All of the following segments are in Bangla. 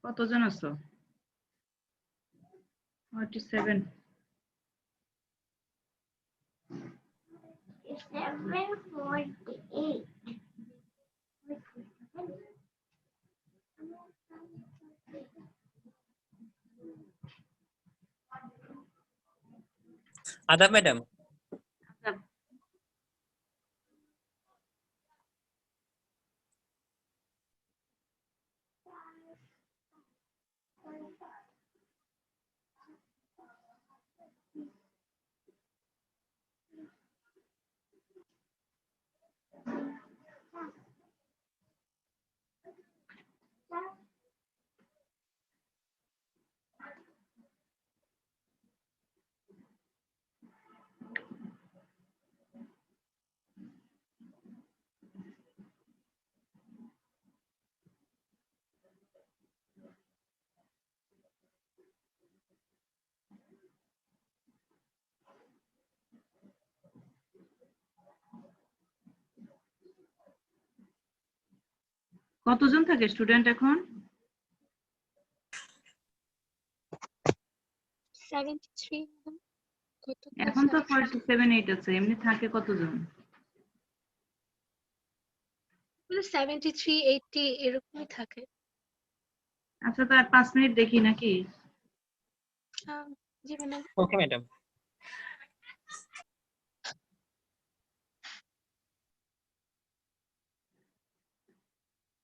কতজন আছো? 47 748 আদাব ম্যাডাম। কতজন থাকে স্টুডেন্ট এখন? 73 এখন তো 47-8 আছে, এমনি থাকে কতজন? 73-80 এরকমই থাকে। আচ্ছা, তার 5 মিনিট দেখি নাকি? জি ম্যাডাম। Okay madam.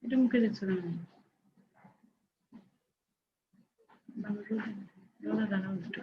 এটা মুখে দিচ্ছ না জানাও একটু।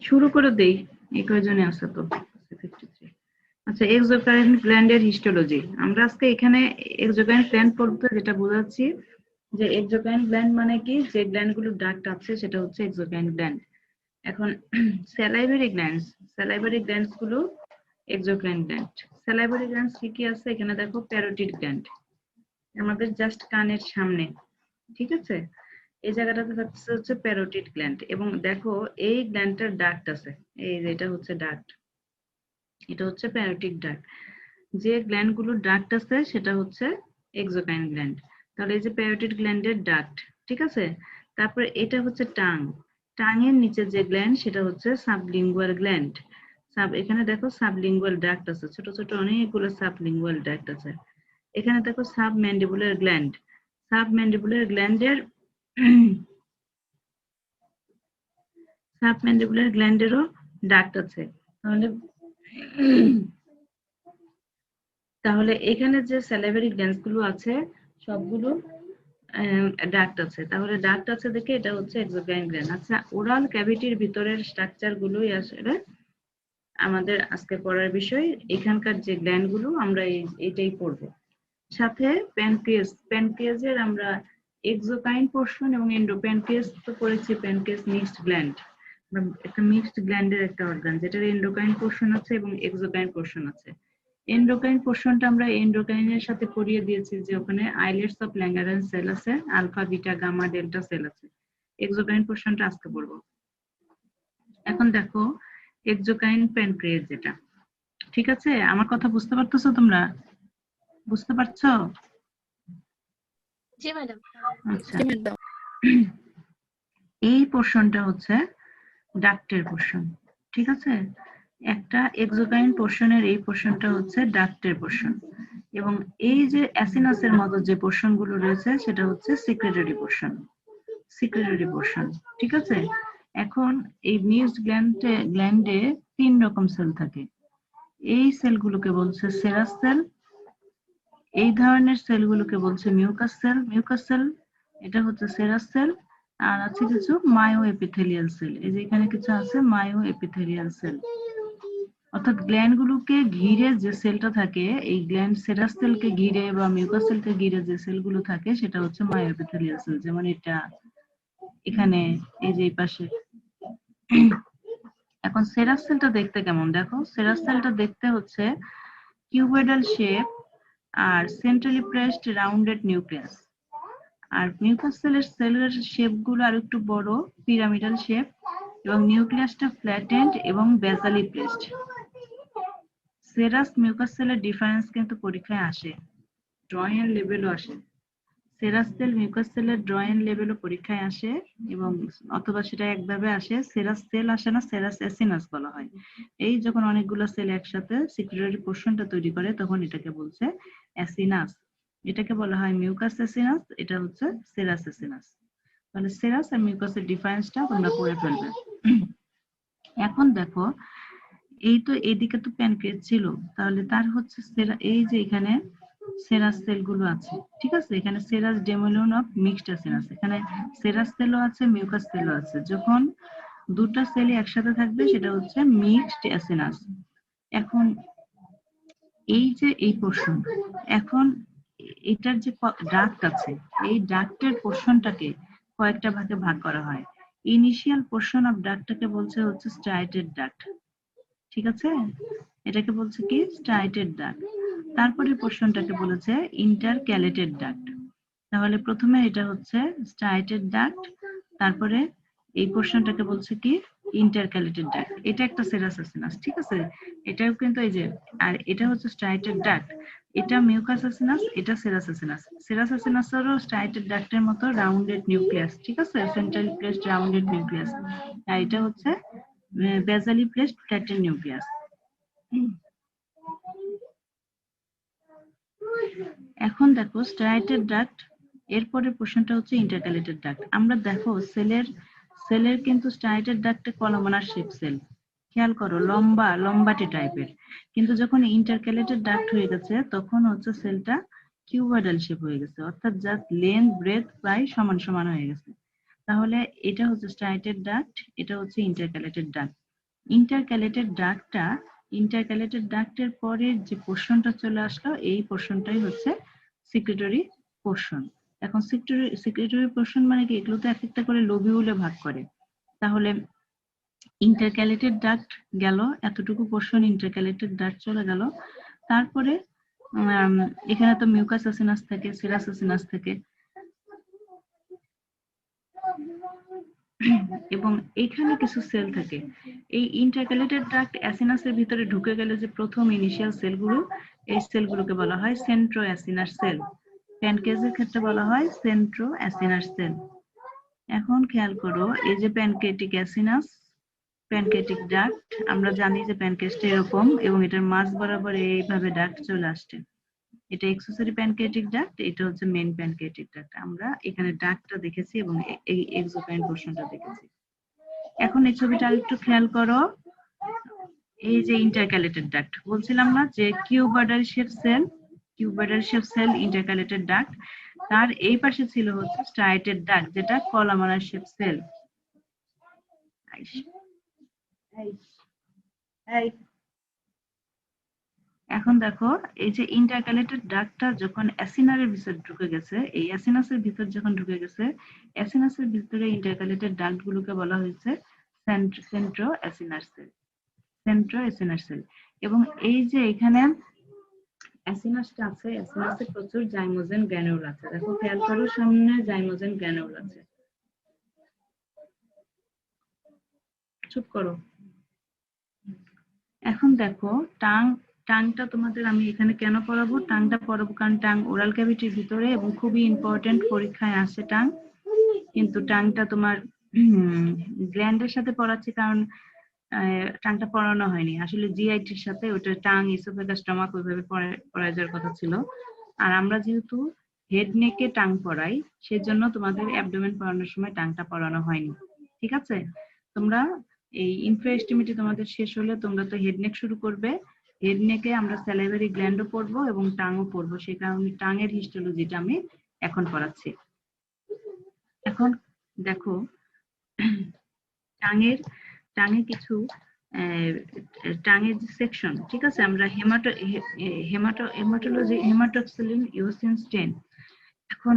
শুরু করে দেই, এই কয়জনে আছে তো 53। আচ্ছা, এক্সোকাইন গ্ল্যান্ডের হিস্টোলজি। আমরা আজকে এখানে এক্সোকাইন গ্ল্যান্ড পড়তে যেটা বোঝাচ্ছি যে এক্সোকাইন গ্ল্যান্ড মানে কি, যে গ্ল্যান্ডগুলো ডাক্ট আছে সেটা হচ্ছে এক্সোকাইন গ্ল্যান্ড। এখন স্যালাইভারি গ্ল্যান্ডস গুলো এক্সোকাইন গ্ল্যান্ড। স্যালাইভারি গ্ল্যান্ডস কি কি আছে এখানে দেখো, প্যারোটিড গ্ল্যান্ড আমাদের জাস্ট কানের সামনে, ঠিক আছে, এই জায়গাটাতে হচ্ছে প্যারোটিড গ্ল্যান্ড। এবং দেখো এই গ্ল্যান্ডটার ডাক্ট আছে, এই যে এটা হচ্ছে ডাক্ট, এটা হচ্ছে প্যারোটিড ডাক্ট। যে গ্ল্যান্ডগুলো ডাক্ট আছে সেটা হচ্ছে এক্সোকাইন গ্ল্যান্ড। তাহলে এই যে প্যারোটিড গ্ল্যান্ডের ডাক্ট, ঠিক আছে। তারপরে এটা হচ্ছে টাং, টাঙের নিচে যে গ্ল্যান্ড সেটা হচ্ছে সাবলিঙ্গুয়াল গ্ল্যান্ড। এখানে দেখো সাবলিঙ্গুয়াল ডাক্ট আছে, ছোট ছোট অনেকগুলো সাবলিঙ্গুয়াল ডাক্ট আছে। এখানে দেখো সাবম্যান্ডিবুলার গ্ল্যান্ড, সাবম্যান্ডিবুলার গ্ল্যান্ডের সাবম্যান্ডিবুলার গ্ল্যান্ডেরও ডাক্ট আছে। তাহলে এখানে যে স্যালাইভারি গ্ল্যান্ডস গুলো আছে সবগুলো ডাক্ট আছে। তাহলে ডাক্ট আছে দেখে এটা হচ্ছে এক্সোকাইন গ্ল্যান্ড। আচ্ছা, ওরাল ক্যাভিটির ভিতরের স্ট্রাকচার গুলোই আসলে আমাদের আজকে পড়ার বিষয় এখানকার যে গ্ল্যান্ড গুলো আমরা এটাই পড়বো। সাথে প্যানক্রিয়াজের আমরা এক্সোকাইন পোর্শন এবং এন্ডোপ্যানক্রিয়াস তো পড়েছি, প্যানক্রিয়াস মিক্সড গ্ল্যান্ড, একটা মিক্সড গ্ল্যান্ডের একটা অর্গান যেটার এন্ডোকাইন পোর্শন আছে এবং এক্সোকাইন পোর্শন আছে। এন্ডোকাইন পোর্শনটা আমরা এন্ডোকাইনের সাথে পড়িয়ে দিয়েছি যে ওখানে আইলেটস অফ ল্যাঙ্গারেঞ্জ সেল আছে, alpha beta gamma delta cell আছে। এক্সোকাইন পোর্শনটা আজকে পড়বো। এখন দেখো এক্সোকাইন প্যানক্রিয়াস যেটা, ঠিক আছে? আমার কথা বুঝতে পারতেছো তোমরা? বুঝতে পারছো? জি ম্যাডাম। আচ্ছা, এই পোর্শনটা হচ্ছে ডাক্টের পোর্শন, ঠিক আছে? একটা এক্সোকাইন পোর্শনের এই পোর্শনটা হচ্ছে ডাক্টের পোর্শন, এবং এই যে অ্যাসিনাসের মতো যে পোর্শন গুলো রয়েছে সেটা হচ্ছে সিক্রেটরি পোর্শন, সিক্রেটরি পোর্শন, ঠিক আছে? এখন এই মিউকস গ্ল্যান্ডে 3 রকম সেল থাকে। এই সেলগুলোকে বলছে সেরাস সেল, এই ধরনের সেলগুলোকে বলছে মিউকাস সেল, এটা হচ্ছে সেরাস সেল, আর আছে কিছু মায়ো এপিথেলিয়াল সেল। এই যে এখানে কিছু আছে মায়ো এপিথেলিয়াল সেল। অর্থাৎ গ্ল্যান্ড গুলোকে ঘিরে যে সেলটা থাকে, এই গ্ল্যান্ড সেরাস সেলকে ঘিরে বা মিউকাস সেলকে ঘিরে যে সেলগুলো থাকে সেটা হচ্ছে মায়ো এপিথেলিয়াল সেল। যেমন এটা, এখানে, এই যে এই পাশে। এখন সেরাস সেলটা দেখতে কেমন দেখো, সেরাস সেলটা দেখতে হচ্ছে কিউবয়েডাল শেপ আর সেন্ট্রালি প্রেসড রাউন্ডেড নিউক্লিয়াস। আর মিউকাস সেলের শেপ গুলো আর একটু বড়, পিরামিডাল শেপ, এবং নিউক্লিয়াসটা ফ্ল্যাটেন্ড এবং বেসালি প্লেসড। সেরাস মিউকাস সেলের ডিফারেন্স কিন্তু পরীক্ষায় আসে, ড্রয়িং লেভেলও আসে। সেরাস সেল মিউকাস সেলের ড্রয়িং লেভেলও পরীক্ষায় আসে, এবং অথবা সেটা একভাবে আসে, সেরাস সেল আসে না, সেরাস অ্যাসিনাস বলা হয়। এই যখন অনেকগুলো সেল একসাথে সিক্রেটরি পোর্শনটা তৈরি করে তখন এটাকে বলছে অ্যাসিনাস। এটাকে বলা হয় মিউকাস অ্যাসিনাস, এটা হচ্ছে সেরাস অ্যাসিনাস। তাহলে সেরাস আর মিউকাসের ডিফারেন্সটা তোমরা পড়ে ফেলবে। এখন দেখো, এই তো এদিকে তো প্যানক্রিয়াস ছিল, তাহলে তার হচ্ছে এই যে এখানে সেরাস সেল গুলো আছে, ঠিক আছে? এখানে সেরাস ডেমোলিয়ন অফ মিক্সড অ্যাসিনাস, এখানে সেরাস সেলও আছে মিউকাস সেলও আছে। যখন দুটো সেলই একসাথে থাকবে সেটা হচ্ছে মিক্সড অ্যাসিনাস। এখন এই যে এই পোর্শন, এখন এটার যে ডাক্ট আছে, এই ডাক্টের পোর্শনটাকে কয়েকটা ভাগে ভাগ করা হয়। ইনিশিয়াল পোর্শন অফ ডাক্টটাকে বলছে হচ্ছে স্ট্রাইটেড ডাক্ট, ঠিক আছে? এটাকে বলছে কি স্ট্রাইটেড ডাক্ট। তারপরে পোর্শনটাকে বলেছে ইন্টারক্যালেটেড ডাক্ট। তাহলে প্রথমে এটা হচ্ছে স্ট্রাইটেড ডাক্ট, তারপরে এই পোর্শনটাকে বলছে কি ইন্টারক্যালেটেড ডাক্ট। এটা একটা সেরাস অ্যাসিনাস, ঠিক আছে? এটাও কিন্তু এই যে, আর এটা হচ্ছে স্ট্রাইটেড ডাক্ট, এটা মিউকাস অ্যাসিনাস, এটা সেরাস অ্যাসিনাস। সেরাস অ্যাসিনাসেরও স্ট্রাইটেড ডাক্টের মতো রাউন্ডেড নিউক্লিয়াস, ঠিক আছে? Central placed rounded nucleus. আর এটা হচ্ছে বেসালি প্লেসড ফ্ল্যাটেন্ড নিউক্লিয়াস। এখন দেখো স্ট্রাইটেড ডাক্ট, এরপরে পোর্শনটা হচ্ছে ইন্টারক্যালেটেড ডাক্ট। আমরা দেখো সেলের কিন্তু স্ট্রাইটেড ডাক্টে কলামনার শেপ সেল, খেয়াল করো, লম্বাটে টাইপের। কিন্তু যখন ইন্টারক্যালেটেড ডাক্ট হয়ে গেছে তখন হচ্ছে সেলটা কিউবয়েডাল শেপ হয়ে গেছে, অর্থাৎ জাস্ট লেন্থ ব্রেথ প্রায় সমান সমান হয়ে গেছে। তাহলে এটা হচ্ছে স্ট্রাইটেড ডাক্ট, এটা হচ্ছে ইন্টারক্যালেটেড ডাক্ট। ইন্টারক্যালেটেড ডাক্টের পরের যে পোর্শনটা চলে আসলো, এই পোর্শনটাই হচ্ছে সিক্রেটরি পোর্শন। এখন সিক্রেটরি পোর্শন মানে কি, এগুলো তো এক একটা করে লোবিউলে ভাগ করে। তাহলে ইন্টারক্যালেটেড ডাক্ট গেল, এতটুকু পোর্শন ইন্টারক্যালেটেড ডাক্ট চলে গেল। তারপরে এখানে তো মিউকাস অ্যাসিনাস থাকে, সেরাস অ্যাসিনাস থাকে, এবং এখানে কিছু সেল থাকে। এই ইন্টারক্যালেটেড ডাক্ট অ্যাসিনাসের ভিতরে ঢুকে গেলে যে প্রথম ইনিশিয়াল সেলগুলো, এই সেলগুলোকে বলা হয় সেন্ট্রো অ্যাসিনাস সেল। প্যানক্রিয়াসের ক্ষেত্রে বলা হয় সেন্ট্রো অ্যাসিনাস সেল। এখন খেয়াল করো, এই যে প্যানক্রিয়াটিক অ্যাসিনাস, প্যানক্রিয়াটিক ডাক্ট, আমরা জানি যে প্যানক্রিয়াসটা এরকম এবং এটার মাঝ বরাবর এইভাবে ডাক্ট চলে আসছে। এটা এক্সেসরি প্যানক্রিয়াটিক ডাক্ট, এটা হচ্ছে মেইন প্যানক্রিয়াটিক ডাক্ট। আমরা এখানে ডাক্টটা দেখেছি এবং এই এক্সোকাইন পোর্শনটা দেখেছি। এখন এই ছবিটা আরেকটু খেয়াল করো, এই যে ইন্টারক্যালেটেড ডাক্ট বলছিলাম না যে cuboidal shape cell intercalated duct, তার এই পাশে ছিল হচ্ছে স্ট্রাইটেড ডাক্ট যেটা কলামানার শেপ সেল। এই এখন দেখো এই যে ইন্টারক্যালেটেড ডাক্টটা যখন অ্যাসিনারের ভিতর ঢুকে গেছে, এই অ্যাসিনাসের ভিতর যখন ঢুকে গেছে, অ্যাসিনাসের ভিতরে ইন্টারক্যালেটেড ডাক্ট গুলোকে বলা হয়েছে Centra acinar sell. Centra acinar sell. এবং এই যে এখানে অ্যাসিনাসটা আছে, অ্যাসিনাসে প্রচুর জাইমোজেন গ্র্যানুল আছে। দেখো খেয়াল করো, সামনে জাইমোজেন গ্র্যানুল আছে। চুপ করো। এখন দেখো টাংটা তোমাদের আমি এখানে কেন পড়াবো, টাংটা পড়াবো কারণ টাং ওরাল ক্যাভিটির ভিতরে এবং খুবই ইম্পর্টেন্ট, পরীক্ষায় আসে টাং। কিন্তু টাংটা তোমার গ্ল্যান্ডের সাথে পড়াচ্ছি কারণ টাংটা পড়ানো হয়নি আসলে জিআইটির সাথে, ওটা টাং ইসোফেগাস স্টমাক ওইভাবে পড়ায় যাওয়ার কথা ছিল। আর আমরা যেহেতু হেড নেকে টাং পড়াই, সেজন্য তোমাদের অ্যাবডোমেন পড়ানোর সময় টাংটা পড়ানো হয়নি। ঠিক আছে, তোমরা এই ইনফ্রা এস্টিমেটে তোমাদের শেষ হলে তোমরা তো হেড নেক শুরু করবে। হেড নেকে আমরা স্যালাইভারি গ্ল্যান্ডও পড়বো এবং টাংও পড়বো, সেই কারণে টাংয়ের হিস্টোলজিটা আমি এখন পড়াচ্ছি। এখন দেখো টাঙে কিছু টাঙের যে সেকশন, ঠিক আছে, আমরা হেমাটোলজি হেমাটোক্সিলিন ইওসিন স্টেন। এখন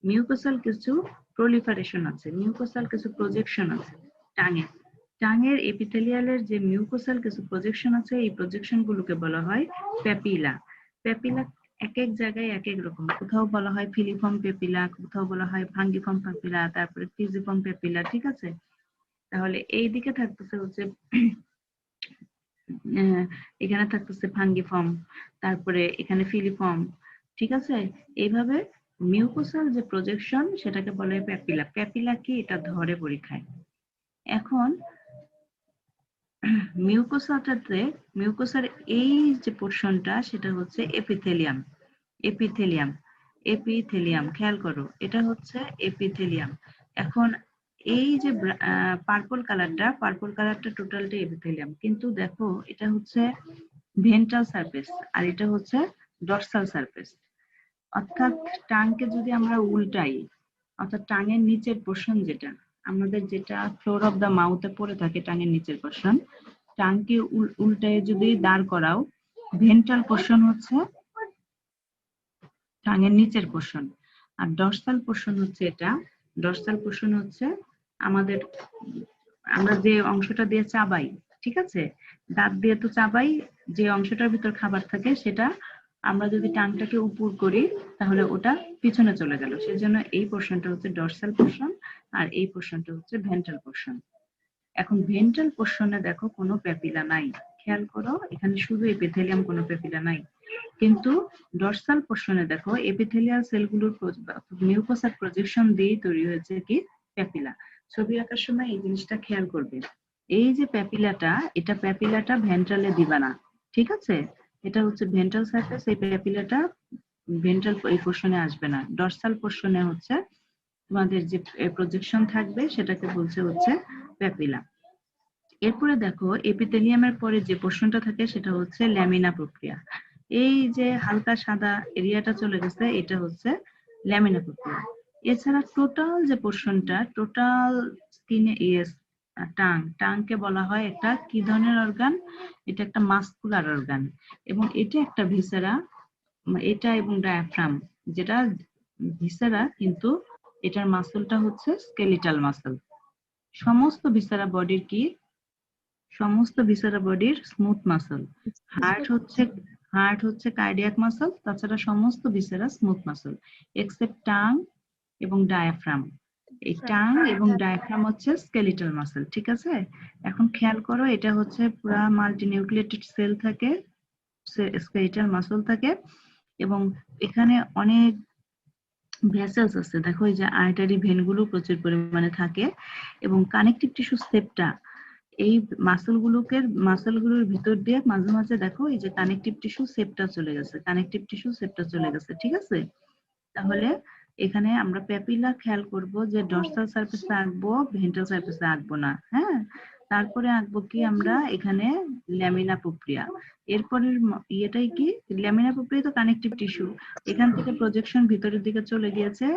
মিউকোসাল কিছু প্রলিফারেশন আছে, মিউকোসাল কিছু প্রজেকশন আছে টাঙের এপিথেলিয়ালের যে মিউকোসাল কিছু প্রজেকশন আছে, এই প্রজেকশন গুলোকে বলা হয় প্যাপিলা। প্যাপিলা এক এক জায়গায় এক এক রকম, কোথাও বলা হয় ফিলিফর্ম পেপিলা, কোথাও বলা হয় ভাঙ্গিফর্ম পেপিলা, তারপরে ফিজিফর্ম পেপিলা। ঠিক আছে, তাহলে এই দিকে থাকতেছে হচ্ছে এখানে থাকতেছে ভাঙ্গিফর্ম, তারপরে এখানে ফিলিফর্ম। ঠিক আছে, এইভাবে মিউকোসাল যে প্রজেকশন সেটাকে বলে প্যাপিলা। প্যাপিলা কি, এটা ধরে পরীক্ষায়। এখন মিউকোসার এই যে পোর্শনটা সেটা হচ্ছে এপিথেলিয়াম। এপিথেলিয়াম এপিথেলিয়াম খেয়াল করো, এটা হচ্ছে এপিথেলিয়াম। এখন এই যে পার্পল কালারটা টোটালটা এপিথেলিয়াম, কিন্তু দেখো এটা হচ্ছে ভেন্ট্রাল সারফেস আর এটা হচ্ছে ডর্সাল সারফেস। অর্থাৎ টাংকে যদি আমরা উল্টাই, অর্থাৎ টাঙের নিচের পোর্শন যেটা আমাদের, যেটা ফ্লোর অফ দা মাউথে পড়ে থাকে টাঙের নিচের পোর্শন, টাংকে উল্টায় যদি দাঁড় করাও, ভেন্ট্রাল পোর্শন হচ্ছে টাঙের নিচের পোর্শন আর ডর্সাল পোর্শন হচ্ছে এটা। ডর্সাল পোর্শন হচ্ছে আমাদের, আমরা যে অংশটা দিয়ে চাবাই, ঠিক আছে, দাঁত দিয়ে তো চাবাই, যে অংশটার ভিতর খাবার থাকে সেটা আমরা যদি টাংটাকে উপর করি তাহলে ওটা পিছনে চলে গেল, সেজন্য এই পোর্শনটা হচ্ছে ডর্সাল পোর্শন আর এই পোর্শনটা হচ্ছে ভেন্ট্রাল পোর্শন। এখন ভেন্ট্রাল পোর্শনে দেখো কোনো প্যাপিলা নাই, খেয়াল করো এখানে শুধু এপিথেলিয়াম, কোনো প্যাপিলা নাই। কিন্তু ডর্সাল পোর্শনে দেখো এপিথেলিয়াল সেলগুলোর মিউকোসার প্রজেকশন দিয়ে তৈরি হয়েছে কি প্যাপিলা। ছবি আঁকার সময় এই জিনিসটা খেয়াল করবে, এই যে প্যাপিলাটা, এটা প্যাপিলাটা ভেন্ট্রালে দিবা না। ঠিক আছে, এটা হচ্ছে ভেন্ট্রাল সারফেস, এই প্যাপিলাটা ভেন্ট্রাল এই পোর্শনে আসবে না, ডর্সাল পোর্শনে হচ্ছে তোমাদের যে প্রজেকশন থাকবে সেটাকে বলছে হচ্ছে প্যাপিলা। এরপরে দেখো এপিথেলিয়ামের পরে যে পোর্শনটা থাকে সেটা হচ্ছে ল্যামিনা প্রক্রিয়া। এই যে হালকা সাদা এরিয়াটা চলে গেছে, এটা হচ্ছে ল্যামিনা প্রক্রিয়া। এছাড়া টোটাল যে পোর্শনটা, টোটাল স্কিনে টাংকে বলা হয় একটা কি ধরনের অর্গান, এটা একটা মাসকুলার অর্গান এবং এটা একটা ভিসেরা, এটা এবং ডায়াফ্রাম, যেটা ভিসেরা কিন্তু এটার মাসলটা হচ্ছে স্কেলিটাল মাসল। সমস্ত ভিসেরা বডির কি, সমস্ত ভিসেরা বডির স্মুথ মাসল। হার্ট হচ্ছে কার্ডিয়াক মাসল, তাছাড়া সমস্ত viscera smooth muscle except tongue এবং ডায়াফ্রাম। এই টাং এবং ডায়াফ্রাম হচ্ছে স্কেলিটাল মাসল। ঠিক আছে, এখন খেয়াল করো, এটা হচ্ছে পুরা মাল্টিনিউক্লিয়েটেড সেল থাকে, স্কেলিটাল মাসল থাকে এবং এখানে অনেক ভেসেলস আছে। দেখো এই যে আর্টারি ভেনগুলো প্রচুর পরিমাণে থাকে এবং কানেকটিভ টিস্যু সেপ্টা, এই মাসলগুলোর ভিতর দিয়ে মাঝে মাঝে দেখো এই যে কানেকটিভ টিস্যু সেপ্টা চলে গেছে, কানেকটিভ টিস্যু সেপ্টা চলে গেছে। ঠিক আছে, তাহলে এখানে আমরা প্যাপিলা খেয়াল করব যে ডর্সাল সারফেসে আঁকবো, ভেন্ট্রাল সারফেসে আঁকবো না। হ্যাঁ, তারপরে আঁকবো কি আমরা এখানে ল্যামিনা প্রক্রিয়া। এরপরের ইয়েটাই কি, ল্যামিনা প্রক্রিয়া তো কানেকটিভ টিস্যু, এখান থেকে প্রজেকশন ভিতরের দিকে চলে গিয়েছে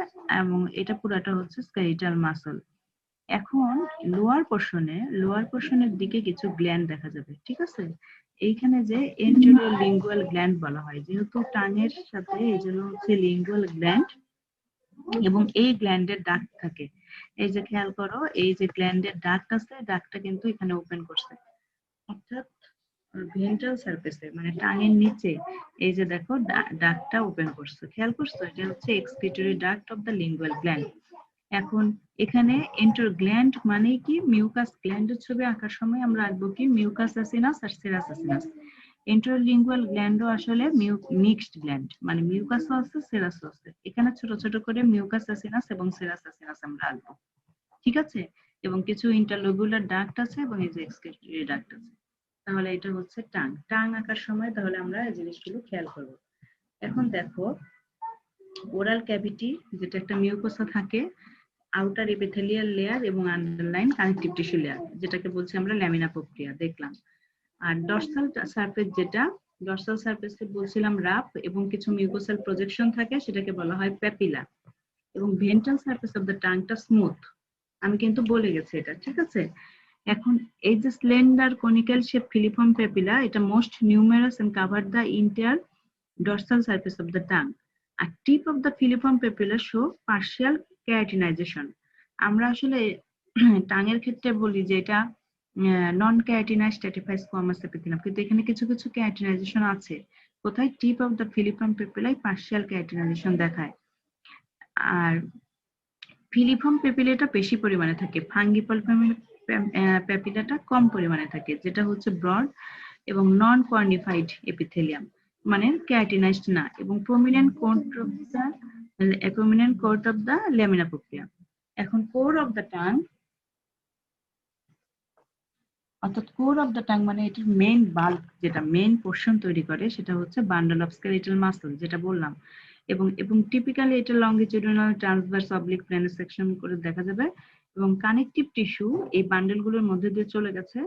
এবং এটা পুরাটা হচ্ছে স্কেলিটাল মাসল। এখন লোয়ার পোর্শনের দিকে কিছু গ্ল্যান্ড দেখা যাবে, ঠিক আছে? এইখানে যে এন্টেরিয়র লিঙ্গুয়াল গ্ল্যান্ড বলা হয়, যেহেতু টাঙের সাথে এই জন্য হচ্ছে লিঙ্গুয়াল গ্ল্যান্ড, এবং এই গ্ল্যান্ডের ডাক্ট থাকে। এই যে খেয়াল করো, এই যে গ্ল্যান্ডের ডাক্ট আছে, ডাক্টটা কিন্তু এখানে ওপেন করছে, অর্থাৎ ভেন্ট্রাল সারফেসে মানে টাঙের নিচে এই যে দেখো ডাক্টটা ওপেন করছে, খেয়াল করছো? এটা হচ্ছে excretory duct of the lingual gland. এখন এখানে এন্টার গ্ল্যান্ড মানে কি, মিউকাস গ্ল্যান্ডের ছবি আঁকার সময় আমরা আঁকবো কি মিউকাস অ্যাসিনাস আর সেরাস অ্যাসিনাস। ইন্টারলিঙ্গুয়াল গ্ল্যান্ডও আসলে মিক্সড গ্ল্যান্ড, মানে মিউকাসও আছে সেরাসও আছে। এখানে ছোট ছোট করে মিউকাস অ্যাসিনাস এবং সেরাস অ্যাসিনাস আমরা আঁকবো, ঠিক আছে? এবং কিছু ইন্টারলোবুলার ডাক্ট আছে এবং এই যে এক্সক্রিটরি ডাক্ট আছে। তাহলে এটা হচ্ছে টাং আঁকার সময় তাহলে আমরা এই জিনিসগুলো খেয়াল করব। এখন দেখো, ওরাল ক্যাভিটি যেটা একটা মিউকোসা থাকে, আউটার এপিথেলিয়াল লেয়ার এবং আন্ডারলাইন কানেকটিভ টিস্যু লেয়ার, যেটাকে বলছি আমরা ল্যামিনা প্রক্রিয়া, দেখলাম। আর ডর্সাল সারফেস, যেটা ডর্সাল সারফেসকে বলছিলাম রাফ এবং কিছু মিউকোসাল প্রজেকশন থাকে, সেটাকে বলা হয় প্যাপিলা। এবং ভেন্ট্রাল সারফেস অফ দ্য টাংটা স্মুথ, আমি কিন্তু বলে গেছি এটা, ঠিক আছে? এখন এই যে slender conical shape filiform papilla, এটা most numerous and cover the inter dorsal surface of the tongue. আর tip of the filiform papilla show partial keratinization. আমরা আসলে টাঙের ক্ষেত্রে বলি যে এটা non keratinize stratified squamous epithelium, কিন্তু এখানে কিছু কিছু ক্যারাটিনাইজেশন আছে। কোথায়? টিপ অফ দ্য ফিলিফর্ম প্যাপিলায় পার্শিয়াল ক্যারাটিনাইজেশন দেখায়। আর ফিলিফর্ম প্যাপিলাটা বেশি পরিমাণে থাকে, ফাঙ্গিপাল প্যাপিলাটা কম পরিমাণে থাকে, যেটা হচ্ছে ব্রড এবং নন কর্নিফাইড এপিথেলিয়াম, মানে ক্যারাটিনাইজড না, এবং prominent court of the lamina প্রক্রিয়া। এখন কোর অফ দ্য টাং, অর্থাৎ কোর অফ দ্য টাং মানে এটার মেইন বাল্ক, যেটা মেইন পোর্শন তৈরি করে, সেটা হচ্ছে বান্ডল অফ স্কেলিটাল মাসল, যেটা বললাম। এবং টিপিক্যালি এটা longitudinal, transverse, oblique, planar section করে দেখা যাবে। এবং কানেকটিভ টিস্যু এই বান্ডেলগুলোর মধ্যে দিয়ে চলে গেছে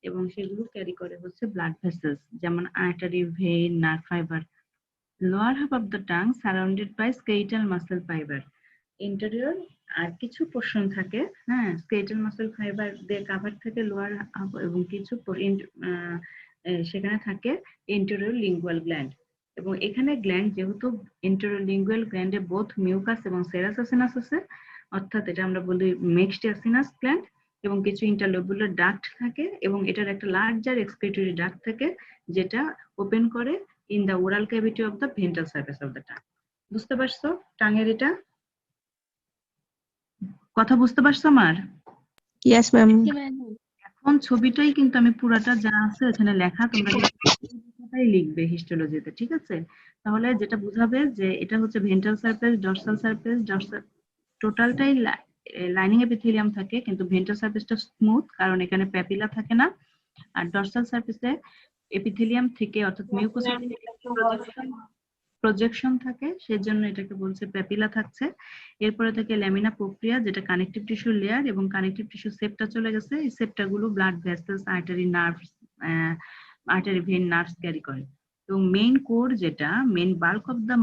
এবং সেগুলো ক্যারি করে হচ্ছে ব্লাড ভেসেলস, যেমন artery, vein, nerve fibre. Lower half of the tongue surrounded by skeletal muscle fibre. Interior আর কিছু পোর্শন থাকে, হ্যাঁ, স্কেলিটাল মাসল ফাইবার দিয়ে কাভার থাকে লোয়ার হাফ, এবং কিছু সেখানে থাকে ইন্টেরিয়র লিঙ্গুয়াল গ্ল্যান্ড। এবং এখানে গ্ল্যান্ড, যেহেতু ইন্টেরিয়র লিঙ্গুয়াল গ্ল্যান্ডে বোথ মিউকাস এবং সেরাস অ্যাসিনাস আছে, অর্থাৎ এটা আমরা বলি মিক্সড অ্যাসিনাস গ্ল্যান্ড, এবং কিছু ইন্টারলোবুলার ডাক্ট থাকে, এবং এটার একটা লার্জার এক্সক্রিটরি ডাক্ট থাকে, যেটা ওপেন করে in the oral cavity of the ventral surface of the tongue. বুঝতে পারছো টাঙের এটা? কথা বুঝতে পারছো আমার? Yes, ma'am. জি ম্যাম। এখন ছবিটাই কিন্তু আমি পুরাটা যা আছে এখানে লেখা, তোমরা কথাই লিখবে হিস্টোলজিতে, ঠিক আছে? তাহলে যেটা বুঝাবে যে এটা হচ্ছে ভেন্ট্রাল সারফেস, ডর্সাল সারফেস, টোটালটাই লাইনিং এপিথেলিয়াম থাকে, কিন্তু ভেন্ট্রাল সারফেসটা স্মুথ, কারণ এখানে প্যাপিলা থাকে না। আর ডর্সাল সারফেসে এপিথেলিয়াম থেকে, অর্থাৎ মিউকোসা প্রজেকশন থাকে, সেজন্য এটাকে বলছে প্যাপিলা থাকছে। এরপরে থাকে ল্যামিনা প্রক্রিয়া, যেটা কানেকটিভ টিস্যু লেয়ার, এবং কানেকটিভ টিস্যু সেপ্টা চলে গেছে। এই সেপ্টাগুলো blood vessels, artery, nerves, artery, vein, nerves carry করে। এবং মেইন কোর, যেটা main bulk of the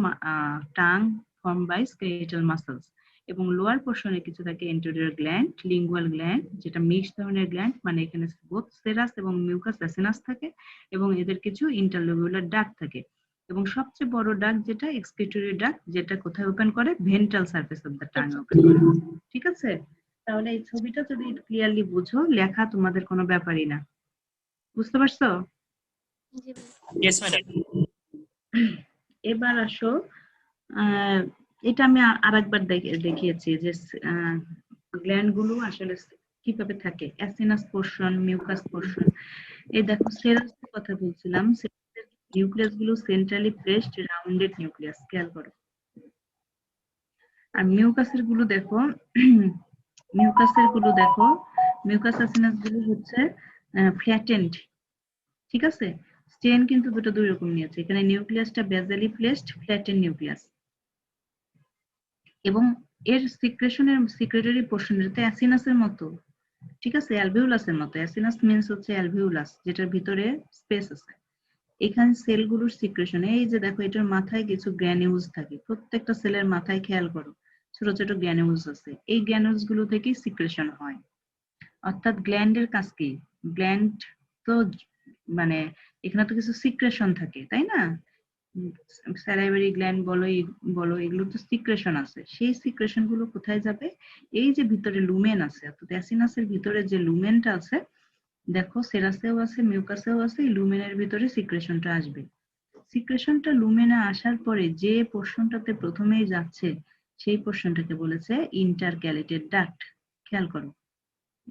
tongue form by skeletal muscles. এবং লোয়ার পোর্শনে কিছু থাকে এন্টেরিয়র গ্ল্যান্ড, লিঙ্গুয়াল গ্ল্যান্ড, যেটা মিক্সড ধরনের গ্ল্যান্ড, মানে এখানে বোথ সেরাস এবং মিউকাস অ্যাসিনাস থাকে, এবং এদের কিছু ইন্টারলোবুলার ডাক্ট থাকে। এবং সবচেয়ে বড় ডাক যেটা এক্সক্রিটরি ডাক, যেটা কোথায় ওপেন করে? Ventral surface of the tongue open করে, ঠিক আছে? তাহলে এই ছবিটা যদি ক্লিয়ারলি বুঝো, লেখা তোমাদের কোনো ব্যাপারই না। বুঝতে পারছো? জি ম্যাম। Yes, madam. এবার আসো, এটা আমি আরেকবার দেখিয়েছি যে গ্ল্যান্ড গুলো আসলে কিভাবে থাকে, অ্যাসিনাস পোর্শন, মিউকাস পোর্শন। এই দেখো, সেরাস কথা বলছিলাম, নিউক্লিয়াস গুলো সেন্ট্রালি প্লেসড রাউন্ডেড নিউক্লিয়াস, খেয়াল করো। আর মিউকাসের গুলো দেখো, মিউকাস অ্যাসিনাস গুলো হচ্ছে ফ্ল্যাটেন্ড, ঠিক আছে? স্টেন কিন্তু দুই রকম নিয়েছে, এখানে নিউক্লিয়াসটা বেজালি প্লেসড, ফ্ল্যাটেন্ড নিউক্লিয়াস। এবং এর সিক্রেটরি পোর্শনটাতে অ্যাসিনাসের মতো, ঠিক আছে, অ্যালভিউলাসের মতো। অ্যাসিনাস মিন্স হচ্ছে অ্যালভিউলাস, যেটার ভিতরে স্পেস আছে। এখানে সেলগুলোর সিক্রেশন, এই যে দেখো, এটার মাথায় কিছু গ্র্যানিউলস থাকে, প্রত্যেকটা সেলের মাথায় খেয়াল করো ছোট ছোট গ্র্যানিউলস আছে, এই গ্র্যানিউলস গুলো থেকেই সিক্রেশন হয়। অর্থাৎ গ্ল্যান্ডের কাজ কি? গ্ল্যান্ড তো মানে এখানে তো কিছু সিক্রেশন থাকে, তাই না? স্যালাইভারি গ্ল্যান্ড বলো এগুলো তো সিক্রেশন আছে। সেই সিক্রেশন গুলো কোথায় যাবে? এই যে ভিতরে লুমেন আছে, অর্থাৎ অ্যাসিনাসের ভিতরে যে লুমেনটা আছে, দেখো সেরাসেও আছে, মিউকাসেও আছে, এই লুমেনের ভিতরে সিক্রেশনটা আসবে। সিক্রেশনটা লুমেনে আসার পরে যে পোর্শনটাতে প্রথমেই যাচ্ছে সেই পোর্শনটাকে বলেছে ইন্টারক্যালেটেড ডাক্ট। খেয়াল করো,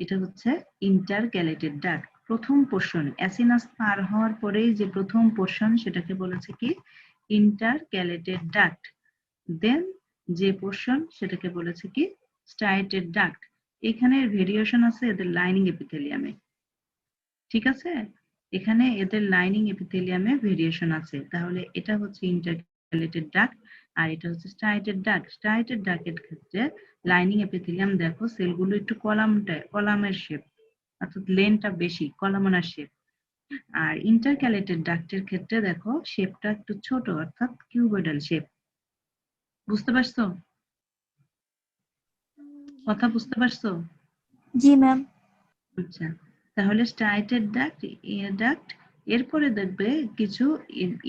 এটা হচ্ছে ইন্টারক্যালেটেড ডাক্ট। প্রথম পোর্শন অ্যাসিনাস পার হওয়ার পরেই যে প্রথম পোর্শন সেটাকে বলেছে কি? Intercalated duct. দেন যে পোর্শন সেটাকে বলেছে কি? Striated duct. এখানে ভেরিয়েশন আছে এদের লাইনিং এপিথেলিয়ামে, ঠিক আছে? এখানে এদের লাইনিং এপিথেলিয়ামে ভেরিয়েশন আছে। তাহলে এটা হচ্ছে ইন্টারক্যালেটেড ডাক্ট আর এটা হচ্ছে স্ট্রাইটেড ডাক্ট। স্ট্রাইটেড ডাক্টের ক্ষেত্রে লাইনিং এপিথেলিয়াম দেখো সেলগুলো একটু কলামের শেপ, অর্থাৎ লেনটা বেশি, কলামনার শেপ। আর ইন্টারক্যালেটেড ডাক্টের ক্ষেত্রে দেখো শেপটা একটু ছোট, অর্থাৎ কিউবয়েডাল শেপ। বুঝতে পারছো? কথা বুঝতে পারছো? জি ম্যাম। আচ্ছা, তাহলে স্ট্রাইটেড ডাক্ট এরপরে দেখবে কিছু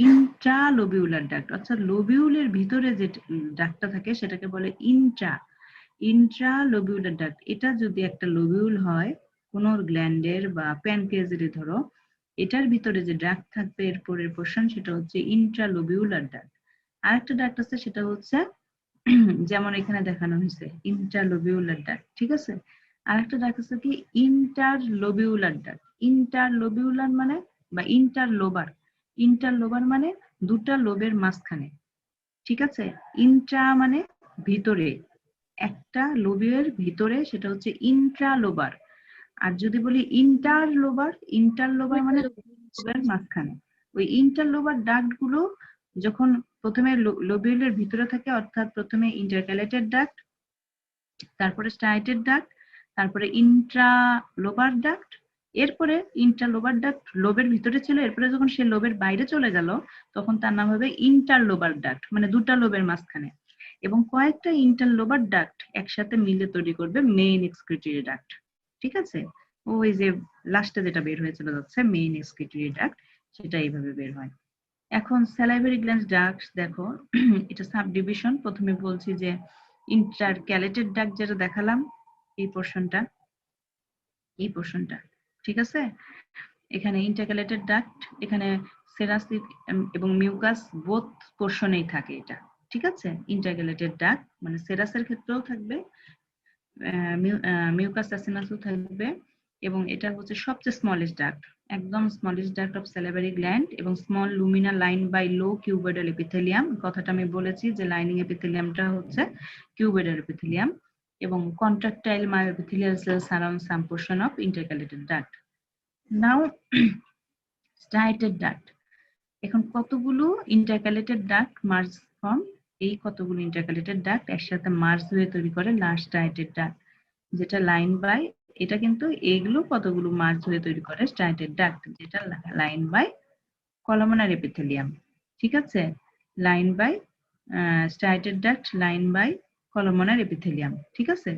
ইন্ট্রালোবিউলার ডাক্ট, অর্থাৎ লোবিউলের ভিতরে যে ডাক্টটা থাকে সেটাকে বলে ইন্ট্রালোবিউলার ডাক্ট। এটা যদি একটা লোবিউল হয় কোন গ্ল্যান্ডের বা প্যানক্রিয়াজের ধরো, এটার ভিতরে যে ডাক্ট থাকবে এর পরের পোর্শন সেটা হচ্ছে ইন্ট্রালোবিউলার ডাক্ট। আরেকটা ডাক্ট আছে সেটা হচ্ছে যেমন এখানে দেখানো হয়েছে ইন্টারলোবিউলার ডাক্ট, ঠিক আছে? আরেকটা ডাক্ট আছে কি? Interlobular duct. ইন্টারলোবিউলার মানে বা ইন্টারলোবার মানে দুটা লোবের মাঝখানে, ঠিক আছে? ইন্ট্রা মানে ভিতরে, একটা লোবের ভিতরে, সেটা হচ্ছে ইন্ট্রালোবার। আর যদি বলি ইন্টারলোবার মানে লোবের মাঝখানে। ওই ইন্টারলোবার ডাক্ট গুলো যখন প্রথমে লোবিউলের ভিতরে থাকে, অর্থাৎ প্রথমে ইন্টারক্যালেটেড ডাক্ট, তারপরে স্ট্রাইটেড ডাক্ট, তারপরে ইন্ট্রালোবার ডাক্ট, এরপরে ইন্ট্রালোবার ডাক্ট লোবের ভিতরে ছিল, এরপরে যখন সে লোবের বাইরে চলে গেল তখন তার নাম হবে ইন্টারলোবার ডাক্ট, মানে দুটা লোবের মাঝখানে। এবং কয়েকটা ইন্টারলোবার ডাক্ট একসাথে মিলে তৈরি করবে মেইন এক্সক্রিটরি ডাক্ট, ঠিক আছে? ওই যে লাস্টে যেটা বের হয়ে চলে যাচ্ছে মেইন এক্সক্রিটরি ডাক্ট, সেটা এইভাবে বের হয়। এখন স্যালাইভারি গ্ল্যান্ড ডাক্ট দেখো, এটা সাব ডিভিশন। প্রথমে বলছি যে ইন্টারক্যালেটেড ডাক্ট যেটা দেখালাম, এই পোর্শনটা, ঠিক আছে? এখানে ইন্টারক্যালেটেড ডাক্ট, এখানে সেরাসিক এবং মিউকাস বোথ পোর্শনেই থাকে এটা, ঠিক আছে? ইন্টারক্যালেটেড ডাক্ট মানে সেরাসের ক্ষেত্রেও থাকবে, মিউকাস অ্যাসিনাসও থাকবে, এবং এটা হচ্ছে সবচেয়ে স্মলেস্ট ডাক্ট, একদম smallest duct of salivary gland, এবং small lumina line by low cuboidal epithelium. কথাটা আমি বলেছি যে লাইনিং এপিথেলিয়ামটা হচ্ছে কিউবয়েডাল এপিথেলিয়াম, এবং contractile myoepithelial cells surround some portion of intercalated duct. Now striated duct. এখন কতগুলো ইন্টারক্যালেটেড ডাক্ট মার্জ ফর্ম, এই কতগুলো ইন্টারক্যালেটেড ডাক্ট একসাথে মার্জ হয়ে তৈরি করে লাস্ট স্ট্রাইটেড ডাক্ট, যেটা লাইন বাই, এটা কিন্তু এগুলো কতগুলো মার্জ হয়ে তৈরি করে স্ট্রাইটেড ডাক্ট, যেটা লাইন বাই কলামনার এপিথেলিয়াম, ঠিক আছে? Line by striated duct line by columnar epithelium, ঠিক আছে?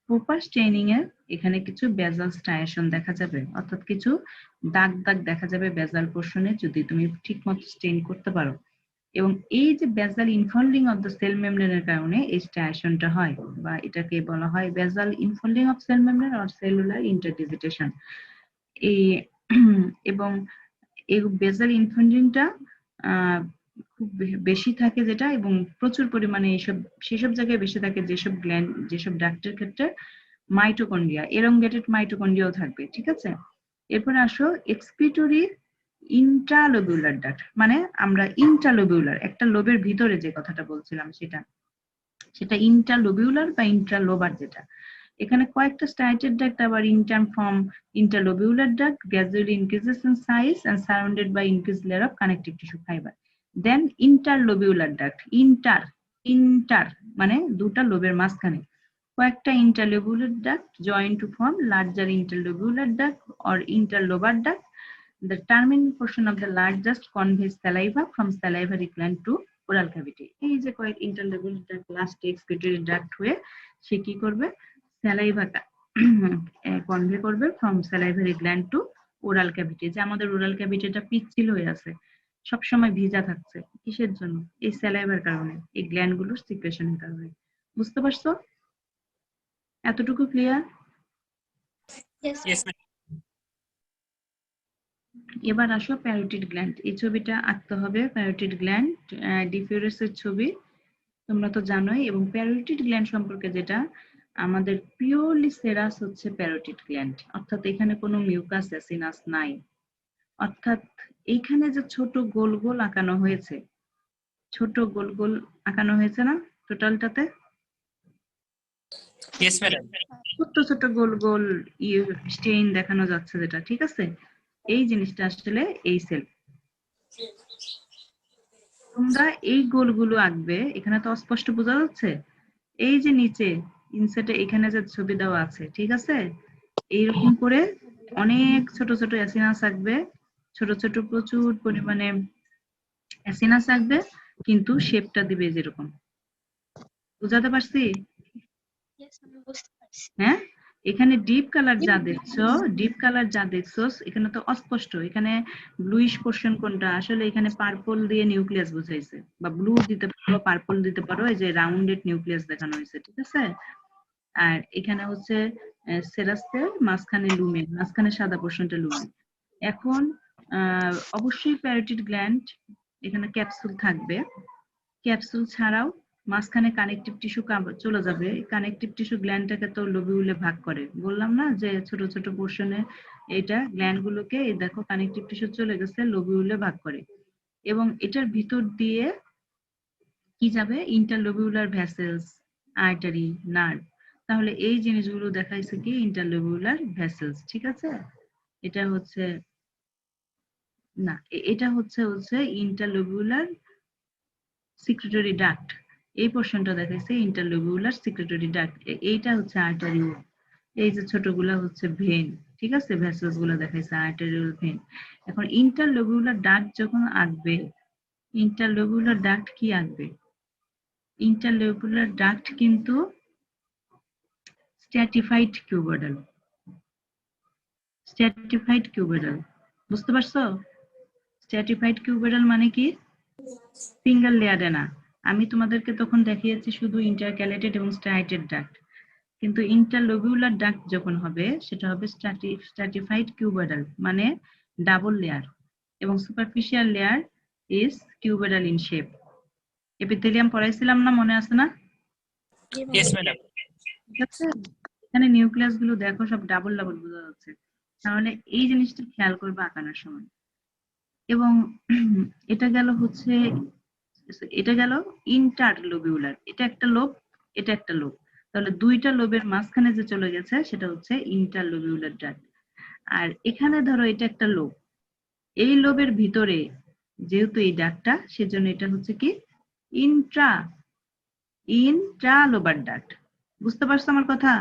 প্রপার স্টেইনিং এর এখানে কিছু বেজাল স্ট্রাইয়েশন দেখা যাবে, অর্থাৎ কিছু দাগ দাগ দেখা যাবে বেজাল পোর্শনে যদি তুমি ঠিকমতো স্টেইন করতে পারো। এবং এই যে বেজাল ইনফোল্ডিং অফ দ্য সেল মেমব্রেনের কারণে এই স্ট্রাইয়েশনটা হয়, বা এটাকে বলা হয় basal infolding of cell membrane or cellular interdigitation. এই এবং এই বেজাল ইনফোল্ডিংটা খুব বেশি থাকে যেটা, এবং প্রচুর পরিমাণে সেসব জায়গায় বেশি থাকে যেসব ডাক্টের ক্ষেত্রে মাইটোকন্ড্রিয়া, এলংগেটেড মাইটোকন্ড্রিয়াও থাকবে, ঠিক আছে? এরপরে আসো এক্সক্রিটরি ইন্ট্রালোবিউলার ডাক্ট, মানে আমরা ইন্ট্রালোবিউলার, একটা লোবের ভিতরে যে কথাটা বলছিলাম সেটা ইন্ট্রালোবিউলার বা ইন্ট্রালোবার যেটা। এখানে কয়েকটা স্ট্রাইটেড ডাক্ট আবার in turn form interlobular duct gradually increases in size and surrounded by increased layer of connective tissue fiber. Then interlobular duct, inter মানে দুটা লোবের মাঝখানে কয়েকটা interlobular duct join to form larger interlobular duct or interlobar duct. The terminal portion of the largest conveys saliva from salivary gland to oral cavity. এই যে কয়েক interlobular duct last excretory duct হয়ে সে কি করবে, স্যালাইভাটা কনভে করবে from salivary gland to oral cavity. যে আমাদের ওরাল ক্যাভিটিটা পিচ্ছিল হয়ে আছে, সবসময় ভিজা থাকছে, কিসের জন্য? এই স্যালাইভার কারণে, এই গ্ল্যান্ডগুলোর সিক্রেশনের কারণে। বুঝতে পারছো? এতটুকু clear? Yes, Yes, ma'am. ma'am. এবার আসো প্যারোটিড গ্ল্যান্ড। এই ছবিটা আঁকতে হবে, প্যারোটিড গ্ল্যান্ড ডিফিউরাসের ছবি, তোমরা তো জানোই। এবং প্যারোটিড গ্ল্যান্ড সম্পর্কে যেটা, আমাদের পিওরলি সেরাস হচ্ছে প্যারোটিড গ্ল্যান্ড, অর্থাৎ এখানে কোনো মিউকাস অ্যাসিনাস নাই। অর্থাৎ এইখানে যে ছোট গোল গোল আঁকানো হয়েছে, ছোট গোল গোল আঁকানো হয়েছে না টোটালটাতে? Yes, madam. ছোট ছোট গোল গোল স্টেইন দেখানো যাচ্ছে যেটা, ঠিক আছে? এই জিনিসটা আসলে এই সেল। তোমরা এই গোলগুলো আঁকবে, এখানে তো অস্পষ্ট বোঝা যাচ্ছে। এই যে নিচে ইনসেটে এখানে যে ছবি দেওয়া আছে, ঠিক আছে, এইরকম করে অনেক ছোট ছোট অ্যাসিনাস আঁকবে, ছোট ছোট প্রচুর পরিমাণে অ্যাসিনাস আঁকবে, কিন্তু শেপটা দিবে যেরকম। বুঝাতে পারছি? Yes, আমি বুঝতে পারছি। হ্যাঁ, এখানে ডিপ কালার যা দেখছো, ডিপ কালার যা দেখছো এখানে তো অস্পষ্ট। এখানে ব্লুইশ পোর্শন কোনটা, আসলে এখানে পার্পল দিয়ে নিউক্লিয়াস বুঝাইছে, বা ব্লু দিতে পারো, পার্পল দিতে পারো, এই যে রাউন্ডেড নিউক্লিয়াস দেখানো হয়েছে, ঠিক আছে? আর এখানে হচ্ছে সেরাসের মাঝখানে লুমেন, মাঝখানে সাদা পোর্শনটা লুমেন। এখন অবশ্যই প্যারোটিড গ্ল্যান্ড, এখানে ক্যাপসুল থাকবে। ক্যাপসুল ছাড়াও মাঝখানে কানেকটিভ টিস্যু চলে যাবে। কানেকটিভ টিস্যু গ্ল্যান্ডটাকে তো লোবিউলে ভাগ করে, বললাম না যে ছোট ছোট পোর্শনে এটা গ্ল্যান্ড গুলোকে, এই দেখো কানেকটিভ টিস্যু চলে গেছে, লোবিউলে ভাগ করে। এবং এটার ভিতর দিয়ে কি যাবে? Interlobular vessels, artery, nerve. তাহলে এই জিনিসগুলো দেখাইছে কি ইন্টারলোবিউলার ভেসেলস, ঠিক আছে? এটা হচ্ছে না, এটা হচ্ছে ইন্টারলোবিউলার সিক্রেটরি ডাক্ট। এই পোর্শনটা দেখাইছে ইন্টারলোবিউলার সিক্রেটরি ডাক্ট, এইটা হচ্ছে আর্টারিওল। এই যে ছোটগুলা হচ্ছে ভেন, ঠিক আছে? ভেসেলস গুলো দেখাইছে আর্টারিওল ভেন। এখন ইন্টারলোবিউলার ডাক্ট যখন আঁকবে, ইন্টারলোবিউলার ডাক্ট কি আঁকবে? ইন্টারলোবিউলার ডাক্ট কিন্তু স্ট্র্যাটিফাইড কিউবয়েডাল। স্ট্র্যাটিফাইড কিউবয়েডাল, বুঝতে পারছো? স্ট্র্যাটিফাইড কিউবয়েডাল মানে কি? সিঙ্গেল লেয়ারে না। আমি তোমাদেরকে তখন দেখিয়েছি শুধু ইন্টারক্যালেটেড এবং স্ট্রাইটেড ডাক্ট, কিন্তু ইন্টারলোবিউলার ডাক্ট যখন হবে সেটা হবে স্ট্র্যাটিফাইড কিউবয়েডাল, মানে ডাবল লেয়ার, এবং superficial layer is cuboidal in shape. Epithelium পড়াইছিলাম না, মনে আছে না? জি, Yes, ম্যাম। madam. ঠিক আছে, এখানে নিউক্লিয়াস গুলো দেখো সব ডাবল ডাবল বোঝা যাচ্ছে। তাহলে এই জিনিসটা খেয়াল করবে আঁকানোর সময়। এবং এটা গেল হচ্ছে, এটা গেল ইন্টারলোবিউলার, এটা একটা লোব, এটা একটা লোব। তাহলে দুইটা লোবের মাঝখানে যে চলে গেছে সেটা হচ্ছে ইন্টারলোবিউলার ডাক্ট। আর এখানে ধরো এটা একটা লোব, এই লোবের ভিতরে যেহেতু এই ডাক্টটা, সেজন্য এটা হচ্ছে কি ইন্ট্রালোবার ডাক্ট। বুঝতে পারছো আমার কথা?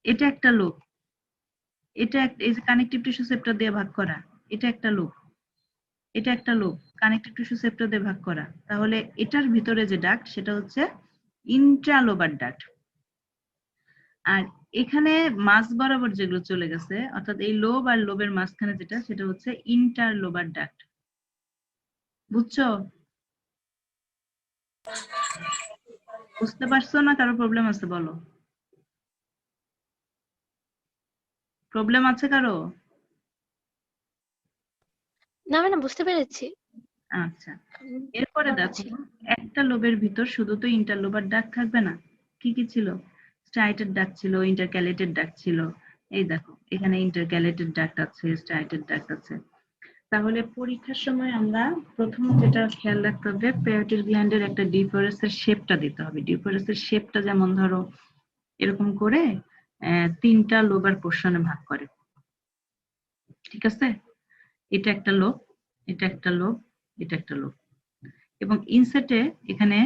এটা একটা লোব, এটা একটা, এই যে কানেকটিভ টিস্যু সেপ্টা দিয়ে ভাগ করা, এটা একটা লোব, এটা একটা লোব, কানেকটিভ টিস্যু সেপ্টা দিয়ে ভাগ করা। তাহলে এটার ভিতরে যে ডাক্ট সেটা হচ্ছে ইন্ট্রালোবার ডাক্ট। আর এখানে মাঝ বরাবর যেগুলো চলে গেছে, অর্থাৎ এই লোব আর লোবের মাঝখানে যেটা, সেটা হচ্ছে ইন্টারলোবার ডাক্ট। বুঝছো? বুঝতে পারছো না? কারো প্রবলেম আছে বলো? প্রবলেম আছে কারো? না ম্যাডাম, বুঝতে পেরেছি। আচ্ছা, এরপরে দেখো, একটা লোবের ভিতর শুধু তো ইন্টারলোবার ডাক্ট থাকবে না, কি কি ছিল? স্ট্রাইটেড ডাক্ট ছিল, ইন্টারক্যালেটেড ডাক্ট ছিল। এই দেখো এখানে ইন্টারক্যালেটেড ডাক্ট আছে, স্ট্রাইটেড ডাক্ট আছে। তাহলে পরীক্ষার সময় আমরা প্রথম যেটা খেয়াল রাখতে হবে, প্যারোটিড গ্ল্যান্ডের একটা ডিফারেন্সের শেপটা দিতে হবে। ডিফারেন্সের শেপটা যেমন ধরো এরকম করে তিনটা লোবার পোর্শনে ভাগ করে, ঠিক আছে? এটা একটা লোব, এটা একটা লোব, এটা একটা লোব। এবং ইনসেটে এখানে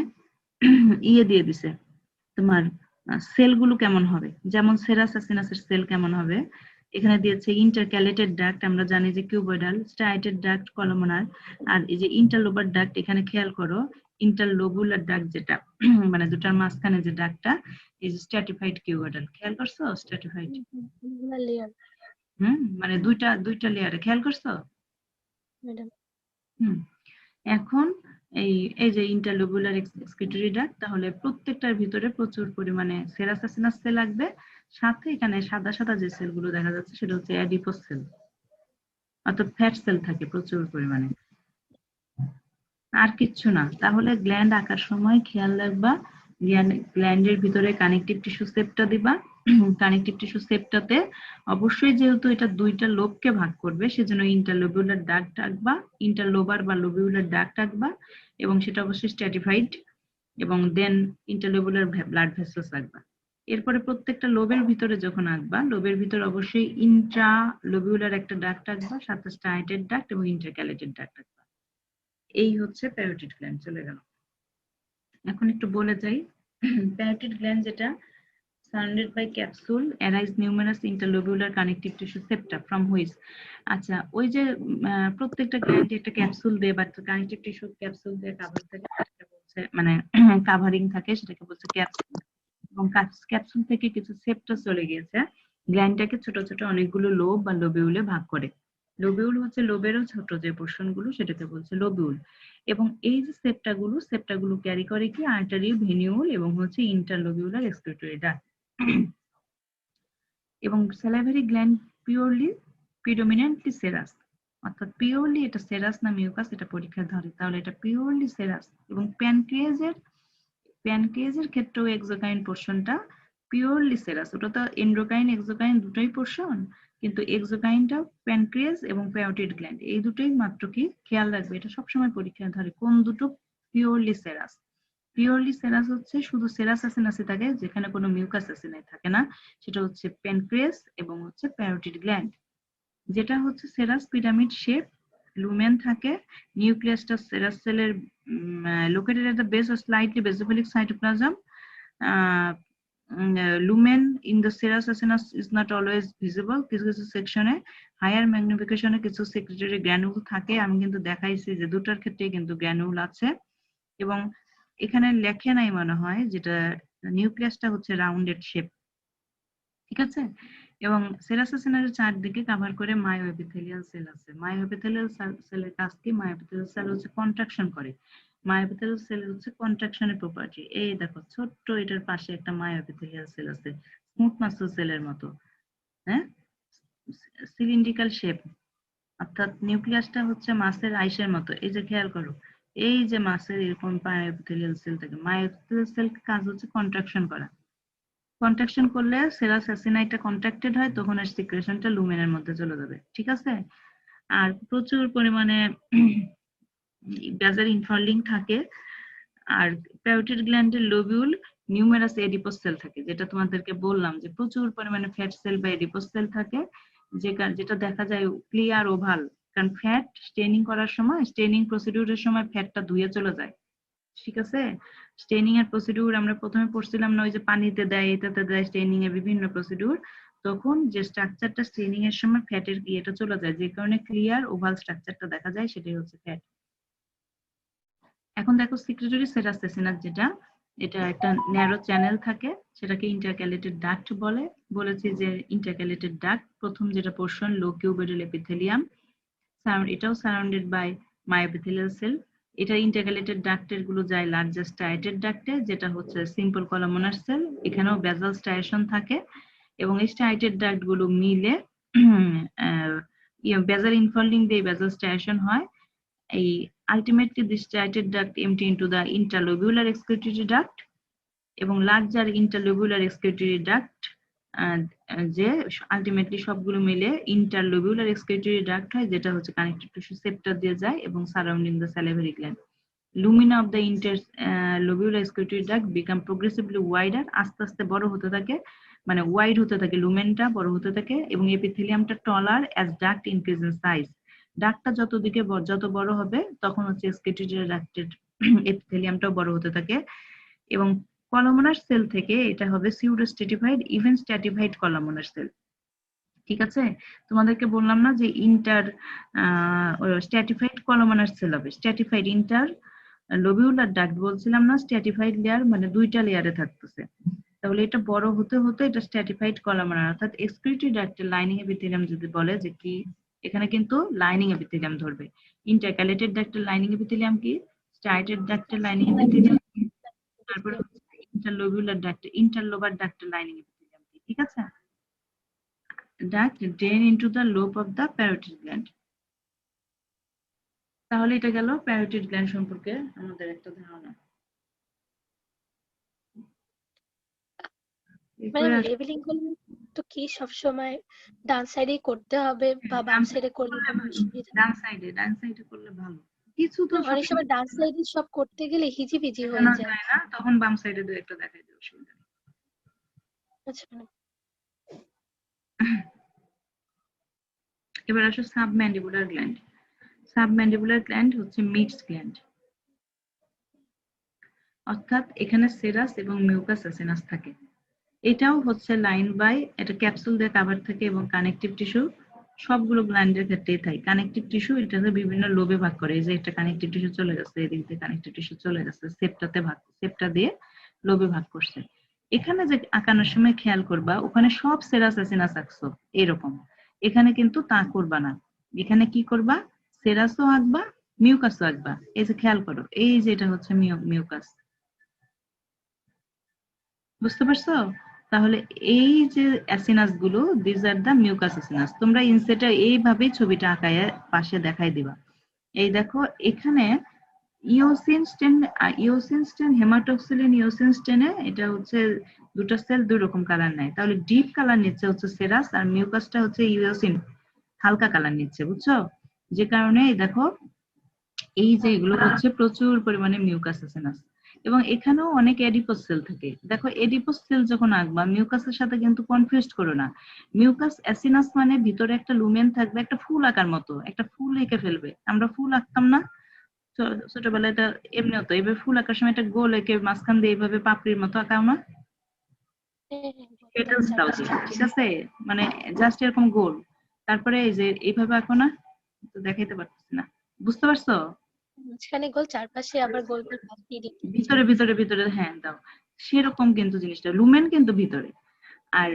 ইয়ে দিয়ে দিছে তোমার সেলগুলো কেমন হবে, যেমন সেরাস অ্যাসিনাসের সেল কেমন হবে, এখানে দিয়েছে ইন্টারক্যালেটেড ডাক্ট, আমরা জানি যে কিউবয়েডাল, স্ট্রাইটেড ডাক্ট কলামনার, আর এই যে ইন্টারলোবার ডাক্ট, এখানে খেয়াল করো ইন্টারলোবুলার ডাক্ট যেটা মানে দুটার মাঝখানে যে ডাক্টটা ইজ স্ট্র্যাটিফাইড কিউবাডাল। খেয়াল করছো স্ট্র্যাটিফাইড? লেয়ার মানে দুইটা লেয়ারে, খেয়াল করছো? ম্যাডাম। হুম। এখন এই এই যে ইন্টারলোবুলার এক্সক্রিটরি ডাক্ট, তাহলে প্রত্যেকটার ভিতরে প্রচুর পরিমাণে সেরাসাসিনাস সেল লাগবে, সাথে এখানে সাদা সাদা যে সেলগুলো দেখা যাচ্ছে সেটা হচ্ছে অ্যাডিপোস সেল, অর্থাৎ ফ্যাট সেল থাকে প্রচুর পরিমাণে, আর কিচ্ছু না। তাহলে গ্ল্যান্ড আঁকার সময় খেয়াল রাখবা গ্ল্যান্ডের ভিতরে কানেকটিভ টিস্যু সেপটা দিবা। কানেকটিভ টিস্যু সেপটাতে অবশ্যই যেহেতু এটা দুইটা লোবকে ভাগ করবে সেজন্য ইন্টারলোবুলার ডাক্ট আঁকবা, ইন্টারলোবার বা লোবিউলার ডাক্ট আঁকবা, এবং সেটা অবশ্যই স্ট্র্যাটিফাইড, এবং দেন ইন্টারলোবুলার ব্লাড ভেসেলস আঁকবা। এরপরে প্রত্যেকটা লোবের ভিতরে যখন আঁকবা, লোবের ভিতরে অবশ্যই ইন্ট্রা লোবিউলার একটা ডাক্ট আঁকবা, সাথে স্ট্রাইটেড ডাক্ট এবং ইন্টারক্যালেটেড ডাক্ট আঁকবা। এই হচ্ছে প্যারোটিড গ্ল্যান্ড। চলে গেল। এখন একটু বলে যাই, প্যারোটিড গ্ল্যান্ড যেটা surrounded by capsule arise numerous interlobular connective tissue septa from which, আচ্ছা ওই যে প্রত্যেকটা গ্ল্যান্ডে একটা ক্যাপসুল দিয়ে বা কানেকটিভ টিস্যু ক্যাপসুল দিয়ে কাভার থাকে, সেটা বলছে মানে কাভারিং থাকে, সেটাকে বলছে ক্যাপসুল। এবং ক্যাপসুল থেকে কিছু সেপ্টা চলে গিয়েছে, গ্ল্যান্ডটাকে ছোট ছোট অনেকগুলো লোব বা লোবিউলে ভাগ করে। লোবিউল হচ্ছে লোবেরও ছোট যে পোর্শন গুলো, সেটাকে বলছে লোবিউল। এবং এই যে সেপ্টাগুলো ক্যারি করে কি আর্টারি, ভেনিউল এবং হচ্ছে ইন্টারলোবিউলার এক্সক্রিটরি ডাক্ট। এবং স্যালাইভারি গ্ল্যান্ড প্রিডমিনেন্টলি সেরাস, অর্থাৎ পিওরলি এটা সেরাস না মিউকাস, এটা পরীক্ষা ধরে, তাহলে এটা পিওরলি সেরাস। এবং প্যানক্রিয়াজের ক্ষেত্রেও এক্সোকাইন পোর্শনটা পিওরলি সেরাস। ওটা তো এন্ডোকাইন এক্সোকাইন দুটোই পোর্শন, কিন্তু এক্সোকাইনটা প্যানক্রিয়াস এবং প্যারোটিড গ্ল্যান্ড এই দুটোই মাত্র কি খেয়াল রাখবে, এটা সবসময় পরীক্ষায় ধরে কোন দুটো পিওরলি সেরাস। পিওরলি সেরাস হচ্ছে শুধু সেরাস অ্যাসিনাসি থাকে, যেখানে কোনো মিউকাস অ্যাসিনাই থাকে না, সেটা হচ্ছে প্যানক্রিয়াস এবং হচ্ছে প্যারোটিড গ্ল্যান্ড। যেটা হচ্ছে সেরাস পিরামিড শেপ, লুমেন থাকে, নিউক্লিয়াসটা সেরাস সেলের located at the base of slightly basophilic cytoplasm. Lumen in the serous acinus is not always visible, কিছু কিছু সেকশনে হায়ার ম্যাগনিফিকেশনে কিছু সেক্রেটারি গ্র্যানুল থাকে, আমি কিন্তু দেখাইছি যে দুটার ক্ষেত্রে কিন্তু গ্র্যানুল আছে। এবং এখানে লেখে নাই মনে হয়, যেটা নিউক্লিয়াসটা হচ্ছে রাউন্ডেড শেপ, ঠিক আছে। এবং সেরাসোসিনারের চারদিকে কভার করে মায়োএপিথেলিয়াল সেল আছে। মায়োএপিথেলিয়াল সেলের কাজ কি? মায়োএপিথেলিয়াল সেল হচ্ছে কন্ট্রাকশন করে। মায়োএপিথেলিয়াল সেল হচ্ছে কন্ট্রাকশনের প্রপার্টি। এই দেখো ছোট্ট এটার পাশে একটা মায়োএপিথেলিয়াল সেল আছে, স্মুথ মাসল সেলের মতো, হ্যাঁ, সিলিন্ড্রিক্যাল শেপ, অর্থাৎ নিউক্লিয়াসটা হচ্ছে মাছের আইসের মতো। এই যে খেয়াল করো, এই যে মাছের এরকম মায়োএপিথেলিয়াল সেল থাকে, মায়োএপিথেলিয়াল সেল কাজ হচ্ছে কন্ট্রাকশন করা। কন্ট্রাকশন করলে সেরাস অ্যাসিনাইটা কন্ট্রাক্টেড হয়, তখন এর সিক্রেশনটা লুমেনের মধ্যে চলে যাবে, ঠিক আছে। আর প্রচুর পরিমাণে বেজাল ইনফার্লিং থাকে। আর প্যারোটিড গ্ল্যান্ডের লোবিউল নিউমেরাস এডিপোস সেল থাকে, যেটা তোমাদেরকে বললাম যে প্রচুর পরিমাণে ফ্যাট সেল বা এডিপোস সেল থাকে, যেটা দেখা যায় ক্লিয়ার ওভাল, কারণ ফ্যাট স্টেনিং করার সময়, স্টেনিং প্রসিডিউরের সময় ফ্যাটটা ধুয়ে চলে যায়, ঠিক আছে। স্টেনিং এর প্রসিডিউর আমরা প্রথমে পড়ছিলাম না, ওই যে পানিতে দেয়, এটাতে দেয়, স্টেনিং এর বিভিন্ন প্রসিডিউর, তখন যে স্ট্রাকচারটা স্টেনিং এর সময় ফ্যাটের ইয়েটা চলে যায়, যে কারণে ক্লিয়ার ওভাল স্ট্রাকচারটা দেখা যায়, সেটাই হচ্ছে ফ্যাট। এখন দেখো সিক্রেটরি সেরাস অ্যাসিনাস যেটা, এটা একটা ন্যারো চ্যানেল থাকে, সেটাকে ইন্টারক্যালেটেড ডাক্ট বলে। বলেছি যে ইন্টারক্যালেটেড ডাক্ট প্রথম যেটা পোর্শন লো কিউবেডাল এপিথেলিয়াম, এটাও সারাউন্ডেড বাই মায়োএপিথেলিয়াল সেল। এটা ইন্টারক্যালেটেড ডাক্টের গুলো যায় লার্জেস্ট স্ট্রাইটেড ডাক্টে, যেটা হচ্ছে সিম্পল কলামনার সেল, এখানেও বেজাল স্ট্রাইশন থাকে। এবং এই স্ট্রাইটেড ডাক্ট গুলো মিলে বেজাল ইনফোল্ডিং দিয়ে বেজাল স্ট্রাইশন হয়। এই ultimately this striated duct empty into the interlobular excretory duct, এবং লার্জার ইন্টারলোবুলার এক্সক্রিটরি ডাক্ট, যে আলটিমেটলি সবগুলো মিলে ইন্টারলোবুলার এক্সক্রিটরি ডাক্ট হয়, যেটা হচ্ছে কানেক্টিভ টিস্যু সেপ্টা দিয়ে যায় এবং surrounding the salivary gland. Lumina of the interlobular excretory duct become progressively wider, আস্তে আস্তে বড় হতে থাকে, মানে ওয়াইড হতে থাকে, লুমেনটা বড় হতে থাকে, এবং এপিথেলিয়ামটা taller as duct increase in size. ডাক্টটা যত বড় হবে তখন হচ্ছে এক্সক্রিটরি ডাক্টের এপিথেলিয়ামটাও বড় হতে থাকে। এবং কলামনার সেল থেকে এটা হবে pseudostratified, even stratified columnar cell, ঠিক আছে। তোমাদেরকে বললাম না যে স্ট্র্যাটিফাইড কলামনার সেল হবে, স্ট্র্যাটিফাইড ইন্টার লোবিউলার ডাক্ট বলছিলাম না, স্ট্র্যাটিফাইড লেয়ার মানে দুইটা লেয়ারে থাকতেছে। তাহলে এটা বড় হতে হতে এটা স্ট্র্যাটিফাইড কলামার, অর্থাৎ এক্সক্রিটরি ডাক্টের লাইনিং এপিথেলিয়াম যদি বলে যে কি, এখানে কিন্তু লাইনিং এপিথেলিয়াম ধরবে। ইন্টারক্যালেটেড ডাক্টের লাইনিং এপিথেলিয়াম কি, স্ট্রাইটেড ডাক্টের লাইনিং এপিথেলিয়াম, তারপর ইন্টারলোবিউলার ডাক্ট, ইন্টারলোবার ডাক্টের লাইনিং এপিথেলিয়াম কি, ঠিক আছে? Duct drain into the lobe of the parotid gland. তাহলে এটা গেল প্যারোটিড গ্ল্যান্ড সম্পর্কে আমাদের একটা ধারণা। ম্যাডাম লেভেলিং গুলো তো কি সবসময় ডান সাইডেই করতে হবে বা বাম সাইডে করলে কোনো অসুবিধা? ডান সাইডে করলে ভালো। কিছু তো অনেক সময় ডান সাইডে সব করতে গেলে হিজিবিজি হয়ে দেখানো যায়। যায় না, তখন বাম সাইডে দু একটা দেখাই দেবে, অসুবিধা নেই। আচ্ছা ম্যাডাম। এবার আসো সাবম্যান্ডিবুলার গ্ল্যান্ড। সাবম্যান্ডিবুলার গ্ল্যান্ড হচ্ছে মিক্সড গ্ল্যান্ড, অর্থাৎ এখানে সেরাস এবং মিউকাস অ্যাসিনাস থাকে। এটাও হচ্ছে লাইন বাই, এটা ক্যাপসুল দিয়ে কভার থাকে এবং কানেকটিভ টিস্যু সবগুলো গ্ল্যান্ডের ক্ষেত্রেই থাকে। কানেকটিভ টিস্যু এটাতে বিভিন্ন লোবে ভাগ করে, এই যে একটা কানেকটিভ টিস্যু চলে গেছে, এদিক দিয়ে কানেকটিভ টিস্যু চলে গেছে, সেপ্টা দিয়ে লোবে ভাগ করছে। এখানে যে আঁকানোর সময় খেয়াল করবা, ওখানে সব সেরাস অ্যাসিনাস আঁকছো এরকম, এখানে কিন্তু তা করবা না। এখানে কি করবা, সেরাসও আঁকবা, মিউকাসও আঁকবা। এই যে খেয়াল করো, এই যে এটা হচ্ছে মিউকাস, বুঝতে পারছো? তাহলে এই যে অ্যাসিনাস গুলো, দিস আর দা মিউকাস অ্যাসিনাস। তোমরা ইনসেটে এইভাবেই ছবিটা আঁকায় পাশে দেখাই দিবা। এই দেখো এখানে ইওসিন স্টেন হেমাটোক্সিলিন ইওসিন স্টেনে এটা হচ্ছে দুটো সেল দুই রকম কালার নেয়। তাহলে ডিপ কালার নিচ্ছে হচ্ছে সেরাস, আর মিউকাসটা হচ্ছে ইওসিন হালকা কালার নিচ্ছে, বুঝছো? যে কারণে এই দেখো এই যে এগুলো হচ্ছে প্রচুর পরিমাণে মিউকাস অ্যাসিনাস। এবং এখানেও অনেক এডিপোস সেল থাকে। দেখো এডিপোস সেল যখন আঁকবা মিউকাসের সাথে কিন্তু কনফিউজ করো না। মিউকাস অ্যাসিনাস মানে ভিতরে একটা লুমেন থাকবে, একটা ফুল আঁকার মতো, একটা ফুল এঁকে ফেলবে। আমরা ফুল আঁকতাম না ছোটবেলায়, এটা এমনি হতো। এবার ফুল আঁকার সময় একটা গোল এঁকে মাঝখান দিয়ে এইভাবে পাপড়ির মতো আঁকাও না, পেটালস দাও যে, ঠিক আছে? মানে জাস্ট এরকম গোল, তারপরে এই যে এইভাবে আঁকো না, তো দেখাইতে পারতেছি না, বুঝতে পারছো? মাঝখানে গোল, চারপাশে আবার গোল গোল পাখি দিতে। ভিতরে ভিতরে ভিতরে হ্যাঁ দাও, সেরকম কিন্তু জিনিসটা লুমেন কিন্তু ভিতরে। আর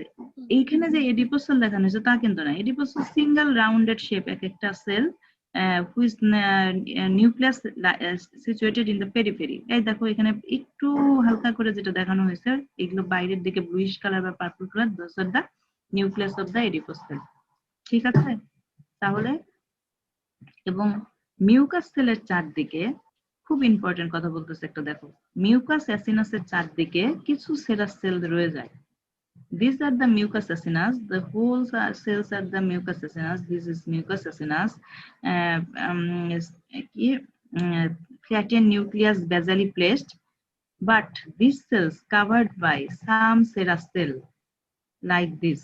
এইখানে যে এডিপোস সেল দেখানো হয়েছে তা কিন্তু না, এডিপোস সিঙ্গেল রাউন্ডেড শেপ, এক একটা cell which nucleus situated in the periphery. এই দেখো এখানে একটু হালকা করে যেটা দেখানো হয়েছে, এগুলো বাইরের দিকে ব্লুইশ কালার বা purple colour, those are the nucleus of the adipose cell, ঠিক আছে? তাহলে এবং মিউকাস সেলের চারদিকে খুব ইম্পর্টেন্ট কথা বলতেছে একটা, দেখো মিউকাস অ্যাসিনাসের চারদিকে কিছু সেরাস সেল রয়ে যায়। These are the mucus acinas. The whole cells are the mucus acinas. This is mucus acinas. Flattened nucleus basally placed, but these cells covered by some serous cell like this.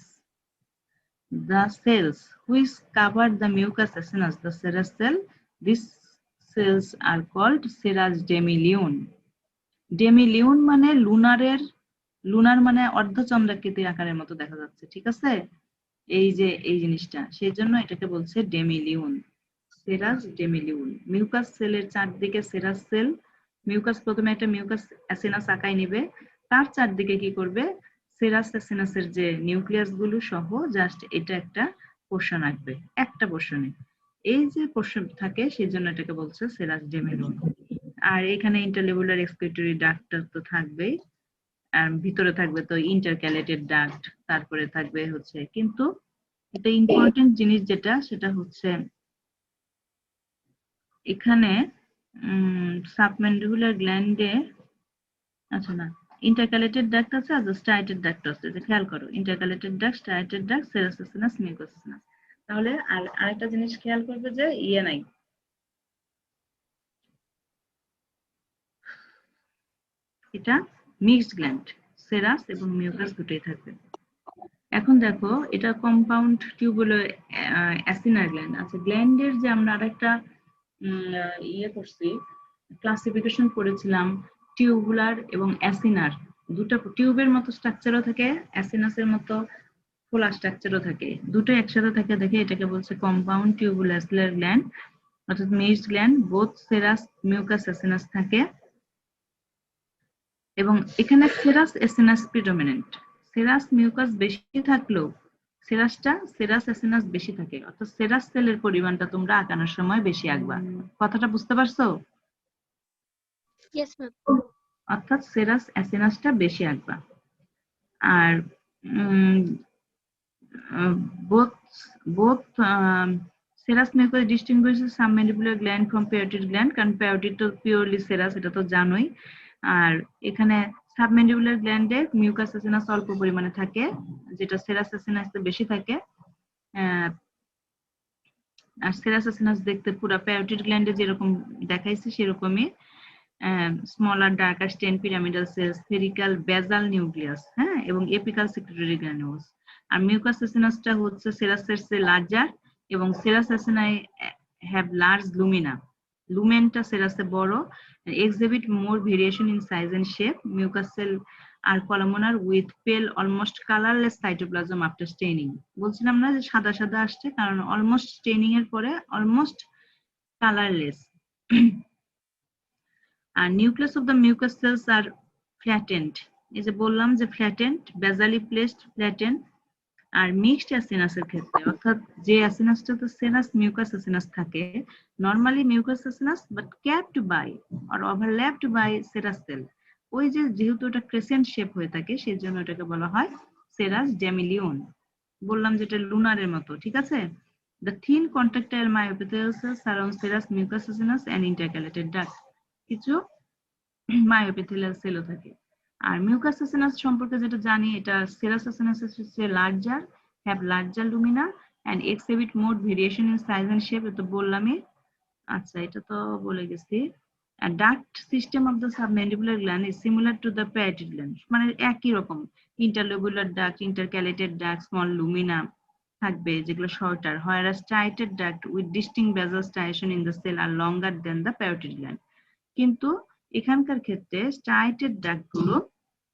The cells which cover the mucus acinas, the serous cell, these cells are called serous demiluon. ডেমিলিউন মানে লুনারের, লুনার মানে অর্ধচন্দ্রাকৃতির আকারের মতো দেখা যাচ্ছে, ঠিক আছে? এই যে এই জিনিসটা, সেই জন্য এটাকে বলছে ডেমিলিউন, সেরাস ডেমিলিউন। মিউকাস সেলের চারদিকে সেরাস সেল, মিউকাস প্রথমে একটা মিউকাস অ্যাসিনাস আকায় নিবে, তার চারদিকে কি করবে, সেরাস অ্যাসিনাসের যে নিউক্লিয়াস গুলো সহ জাস্ট এটা একটা পোর্শন আঁকবে, একটা পোর্শনে এই যে পোর্শন থাকে, সেই জন্য এটাকে বলছে সেরাস ডেমিলিউন। আর এখানে ইন্টারলেবুলার এক্সক্রিটরি ডাক্ট তো থাকবেই, আর ভিতরে থাকবে তো ইন্টারক্যালেটেড ডাক্ট, তারপরে থাকবে হচ্ছে, কিন্তু এটা ইম্পর্টেন্ট জিনিস যেটা, সেটা হচ্ছে এখানে সাবম্যান্ডিবুলার গ্ল্যান্ডে, আচ্ছা না, ইন্টারক্যালেটেড ডাক্ট আছে আর স্ট্রাইটেড ডাক্ট আছে, যে খেয়াল করো intercalated duct, striated duct, serous acinus, mucous acinus. তাহলে আর আরেকটা জিনিস খেয়াল করবে যে নাই, এটা মিক্সড গ্ল্যান্ড, সেরাস এবং মিউকাস দুটোই থাকবে। এখন দেখো এটা কম্পাউন্ড টিউবুলার অ্যাসিনার গ্ল্যান্ড। আচ্ছা, গ্ল্যান্ডের যে আমরা আরেকটা করছি, ক্লাসিফিকেশন করেছিলাম টিউবুলার এবং অ্যাসিনার, দুটো টিউবের মতো স্ট্রাকচারও থাকে, অ্যাসিনাসের মতো খোলা স্ট্রাকচারও থাকে, দুটো একসাথে থাকে দেখে এটাকে বলছে কম্পাউন্ড টিউবুলার গ্ল্যান্ড। অর্থাৎ mixed gland, both serous mucous acinus থাকে এবং এখানে serous acinus predominant. Serous mucous বেশি থাকলেও সেরাস অ্যাসিনাস বেশি থাকে, অর্থাৎ সেরাস সেলের পরিমাণটা তোমরা আঁকানোর সময় বেশি আঁকবা। কথাটা বুঝতে পারছো? Yes ma'am. অর্থাৎ সেরাস অ্যাসিনাসটা বেশি আঁকবা। আর both serous mucus distinguishes submandibular gland from parotid gland, কারণ parotid তো পিওরলি সেরাস, এটা তো জানোই। আর এখানে সাবম্যান্ডিবুলার গ্ল্যান্ডে মিউকাস অ্যাসিনাস অল্প পরিমাণে থাকে, যেটা সেরাস অ্যাসিনাসে বেশি থাকে। আর সেরাস অ্যাসিনাস দেখতে পুরো প্যারোটিড গ্ল্যান্ডে যেরকম দেখাইছে সেরকমই, স্মলার ডার্কার স্টেন পিরামিডাল সেল, স্ফেরিক্যাল বেজাল নিউক্লিয়াস, হ্যাঁ, এবং এপিক্যাল সেক্রেটরি গ্র্যানুলস। আর মিউকাস অ্যাসিনাসটা হচ্ছে সেরাসের চেয়ে লার্জার এবং serous acini have large lumina, লুমেনটা সেরাসে বড়, exhibit more variation in size and shape. Mucous cell are columnar with pale almost colourless cytoplasm after staining. বলছিলাম না যে সাদা সাদা আসছে, কারণ অলমোস্ট স্টেনিং এর পরে অলমোস্ট কালারলেস। আর nucleus of the mucous cells are flattened, এই যে বললাম যে ফ্ল্যাটেন্ড, বেজালি প্লেসড ফ্ল্যাটেন্ড। আর মিক্সড অ্যাসিনাসের ক্ষেত্রে, অর্থাৎ যে অ্যাসিনাসটাতে সেরাস মিউকাস অ্যাসিনাস থাকে, normally mucous acinus but capped by or overlapped by serous cell, ওই যে যেহেতু ওটা ক্রেসেন্ট শেপ হয়ে থাকে সেই জন্য এটাকে বলা হয় সেরাস ডেমিলিয়ন। বললাম যেটা লুনারের মতো, ঠিক আছে। The thin contractile myoepithelial cells surround serous mucous acinus and intercalated duct. কিছু মায়োএপিথেলিয়াল সেলও থাকে। আর মিউকাস অ্যাসিনাস সম্পর্কে যেটা জানি, এটা সেরাস অ্যাসিনাসের চেয়ে larger, have larger lumina and exhibit more variation in size and shape, এটা বললামই। আচ্ছা, এটা তো বলে গেছি। Duct system of the submandibular gland is similar to the parotid gland, মানে একই রকম। Interlobular duct, intercalated duct, small lumina থাকবে যেগুলো shorter, whereas striated duct with distinct basal striation in the cell are longer than the parotid gland. কিন্তু এখানকার ক্ষেত্রে স্ট্রাইটেড ডাক্ট গুলো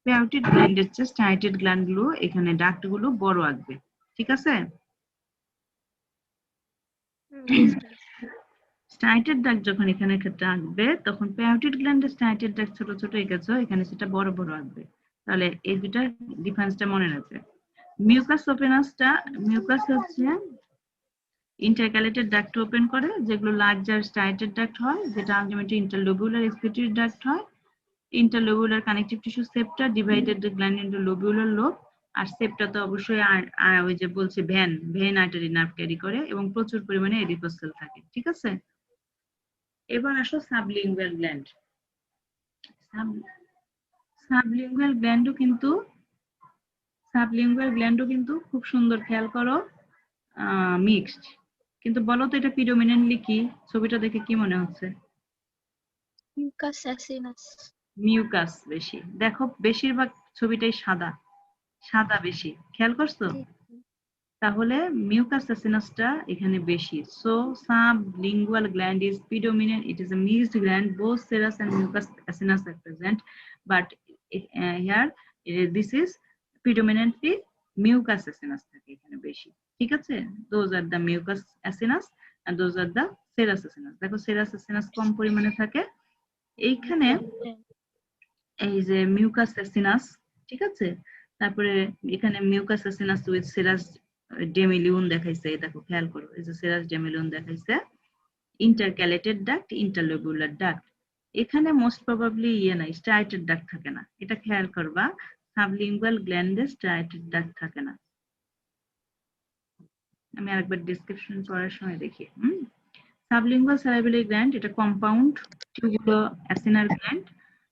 প্যারোটিড গ্ল্যান্ডের চেয়ে স্ট্রাইটেড গ্ল্যান্ড গুলো, এখানে ডাক্ট গুলো বড় আসবে, ঠিক আছে। স্ট্রাইটেড ডাক্ট যখন এখানে ক্ষেত্রে আসবে, তখন প্যারোটিড গ্ল্যান্ডের স্ট্রাইটেড ডাক্ট ছোট ছোট এঁকেছো, এখানে সেটা বড় বড় আসবে। তাহলে এই দুটার ডিফারেন্সটা মনে রাখবে। মিউকাস ওপেনাসটা, মিউকাস হচ্ছে ইন্টারক্যালেটেড ডাক্ট ওপেন করে, যেগুলো লার্জার স্ট্রাইটেড ডাক্ট হয়, যেটা আলটিমেটলি ইন্টারলোবুলার এক্সক্রিটরি ডাক্ট হয়। Interlobular connective tissue septa divided the gland into lobular lobe. আর সেপ্টা তো অবশ্যই ওই যে বলছে ভেন আর্টারি নার্ভ ক্যারি করে এবং প্রচুর পরিমাণে এডিপোস সেল থাকে, ঠিক আছে। এবার আসো সাবলিঙ্গুয়াল গ্ল্যান্ড। সাবলিঙ্গুয়াল গ্ল্যান্ডও কিন্তু খুব সুন্দর, খেয়াল করো, মিক্সড। কিন্তু বলো তো এটা প্রিডমিনেন্টলি কি? ছবিটা দেখে কি মনে হচ্ছে? মিউকাস অ্যাসিনাস। মিউকাস বেশি, দেখো বেশিরভাগ ছবিটাই সাদা সাদা বেশি, খেয়াল করছো? তাহলে মিউকাস অ্যাসিনাসটা এখানে বেশি। So sublingual gland is predominant, it is a mixed gland, both serous and mucous acinus are present, but here this is predominantly mucous acinus থাকে এখানে বেশি, ঠিক আছে। Those are the mucous acinus and those are the serous acinas. দেখো serous acinas কম পরিমাণে থাকে এইখানে, এই যে মিউকাস অ্যাসিনাস, ঠিক আছে। তারপরে এখানে মিউকাস অ্যাসিনাস উইথ সেরাস ডেমিলিয়ন দেখাইছে, দেখো খেয়াল করো, এই যে সেরাস ডেমিলিয়ন দেখাইছে। ইন্টারক্যালেটেড ডাক্ট, ইন্টারলোবুলার ডাক্ট, এখানে মোস্ট প্রবাবলি নাই, স্ট্রাইটেড ডাক্ট থাকে না, এটা খেয়াল করবা। সাবলিঙ্গুয়াল গ্ল্যান্ডে স্ট্রাইটেড ডাক্ট থাকে না। আমি আরেকবার ডেসক্রিপশন পড়ার সময় দেখি। সাবলিঙ্গুয়াল স্যালাইভারি গ্ল্যান্ড, এটা কম্পাউন্ড টিউবুলো অ্যাসিনার গ্ল্যান্ড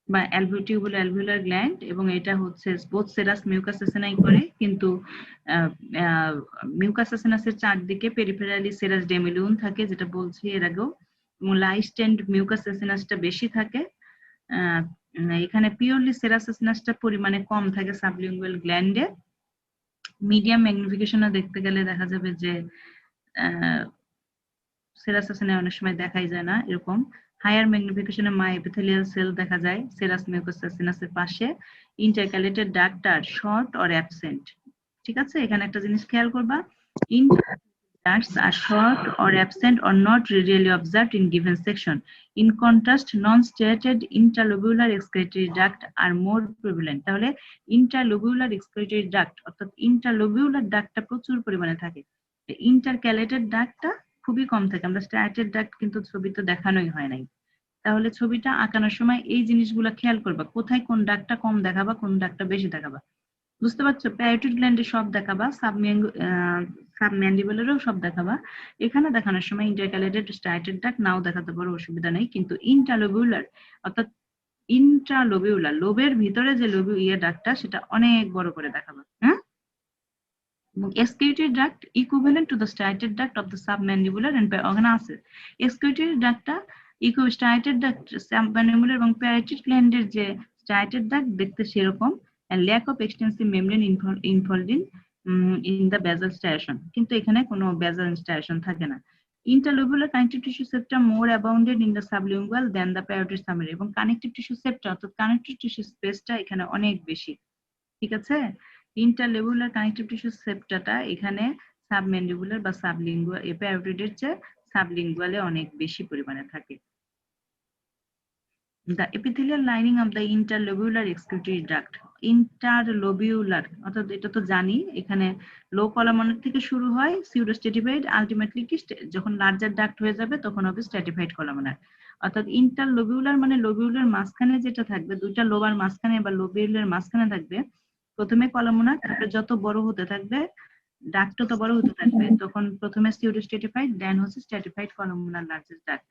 বা অ্যালভিওটিউবুলো অ্যালভিওলার গ্ল্যান্ড, এবং এটা হচ্ছে বোথ সেরাস মিউকাস অ্যাসিনাই করে, কিন্তু মিউকাস অ্যাসিনাসের চারদিকে পেরিফেরালি সেরাস ডেমিলিয়ন থাকে, যেটা বলছি এর আগেও, এবং লাইস্টেন্ড মিউকাস অ্যাসিনাসটা বেশি থাকে। এখানে পিওরলি সেরাস অ্যাসিনাসটা পরিমাণে কম থাকে সাবলিঙ্গুয়াল গ্ল্যান্ডে। মিডিয়াম ম্যাগনিফিকেশনে দেখতে গেলে দেখা যাবে যে সেরাস অ্যাসিনায় অনেক সময় দেখাই যায় না এরকম। হায়ার ম্যাগনিফিকেশনে মায়োএপিথেলিয়াল সেল দেখা যায় সেরাস মিউকাস অ্যাসিনাসের পাশে। Intercalated duct are short or absent, ঠিক আছে। এখানে একটা জিনিস খেয়াল করবা, ducts are short or absent or not readily observed in given section. In contrast, non-striated interlobular excretory duct are more prevalent. তাহলে interlobular excretory duct অর্থাৎ interlobular ductটা প্রচুর পরিমাণে থাকে, intercalated ductটা খুবই কম থাকে। আমরা striated duct কিন্তু ছবিতে দেখানোই হয় নাই। তাহলে ছবিটা আঁকানোর সময় এই জিনিসগুলো খেয়াল করবা, কোথায় কোন ডাকটা কম দেখাবা, কোন ডাকটা বেশি দেখাবা। বুঝতে পারছো? প্যারোটিড গ্ল্যান্ডে সব দেখাবা, সাবম্যান্ডিবুলারেও সব দেখাবা। এখানে দেখানোর সময় ইন্টারক্যালেটেড স্ট্রাইটেড ডাক্ট নাও দেখাতে পারো, অসুবিধা নেই। কিন্তু ইন্টারলোবিউলার অর্থাৎ ইন্ট্রালোবিউলার লোবের ভিতরে যে ডাক্টটা সেটা অনেক বড় করে দেখাবা। হ্যাঁ, excretory duct equivalent to the striated duct of the submandibular and ওখানে আছে excretory ductটা striated duct submandibular এবং parotid gland-এর যে striated duct দেখতে সেরকম, and lack of extensive membrane involved in the basal striation, কিন্তু এখানে কোনো basal striation থাকে না। Interlobular connective tissue septa more abounded in the sublingual than the parotid summary, এবং connective tissue septa অর্থাৎ connective tissue space-টা এখানে অনেক বেশি। ঠিক আছে? ইন্টারলেবুলার কানেক্টিভ টিস্যু সেপ্টাটা এখানে সাবম্যান্ডিবুলার বা সাবলিঙ্গুয়াল প্যারোটিডের চেয়ে সাবলিঙ্গুয়ালে অনেক বেশি পরিমাণে থাকে। The epithelial lining of the interlobular excretory duct, interlobular অর্থাৎ এটা তো জানি, এখানে লো কলামনের থেকে শুরু হয় সিউডোস্ট্যাটিফাইড, আলটিমেটলি কি যখন লার্জার ডাক্ট হয়ে যাবে তখন হবে স্ট্যাটিফাইড কলামনার। অর্থাৎ ইন্টারলোবিউলার মানে লোবিউলার মাঝখানে যেটা থাকবে, দুইটা লোবার মাঝখানে বা লোবিউলার মাঝখানে থাকবে প্রথমে কলামনার, তারপরে যত বড় হতে থাকবে ডাক্ট তত বড় হতে থাকবে, তখন প্রথমে সিউডোস্ট্যাটিফাইড দেন হচ্ছে স্ট্যাটিফাইড কলামনার লার্জার ডাক্ট।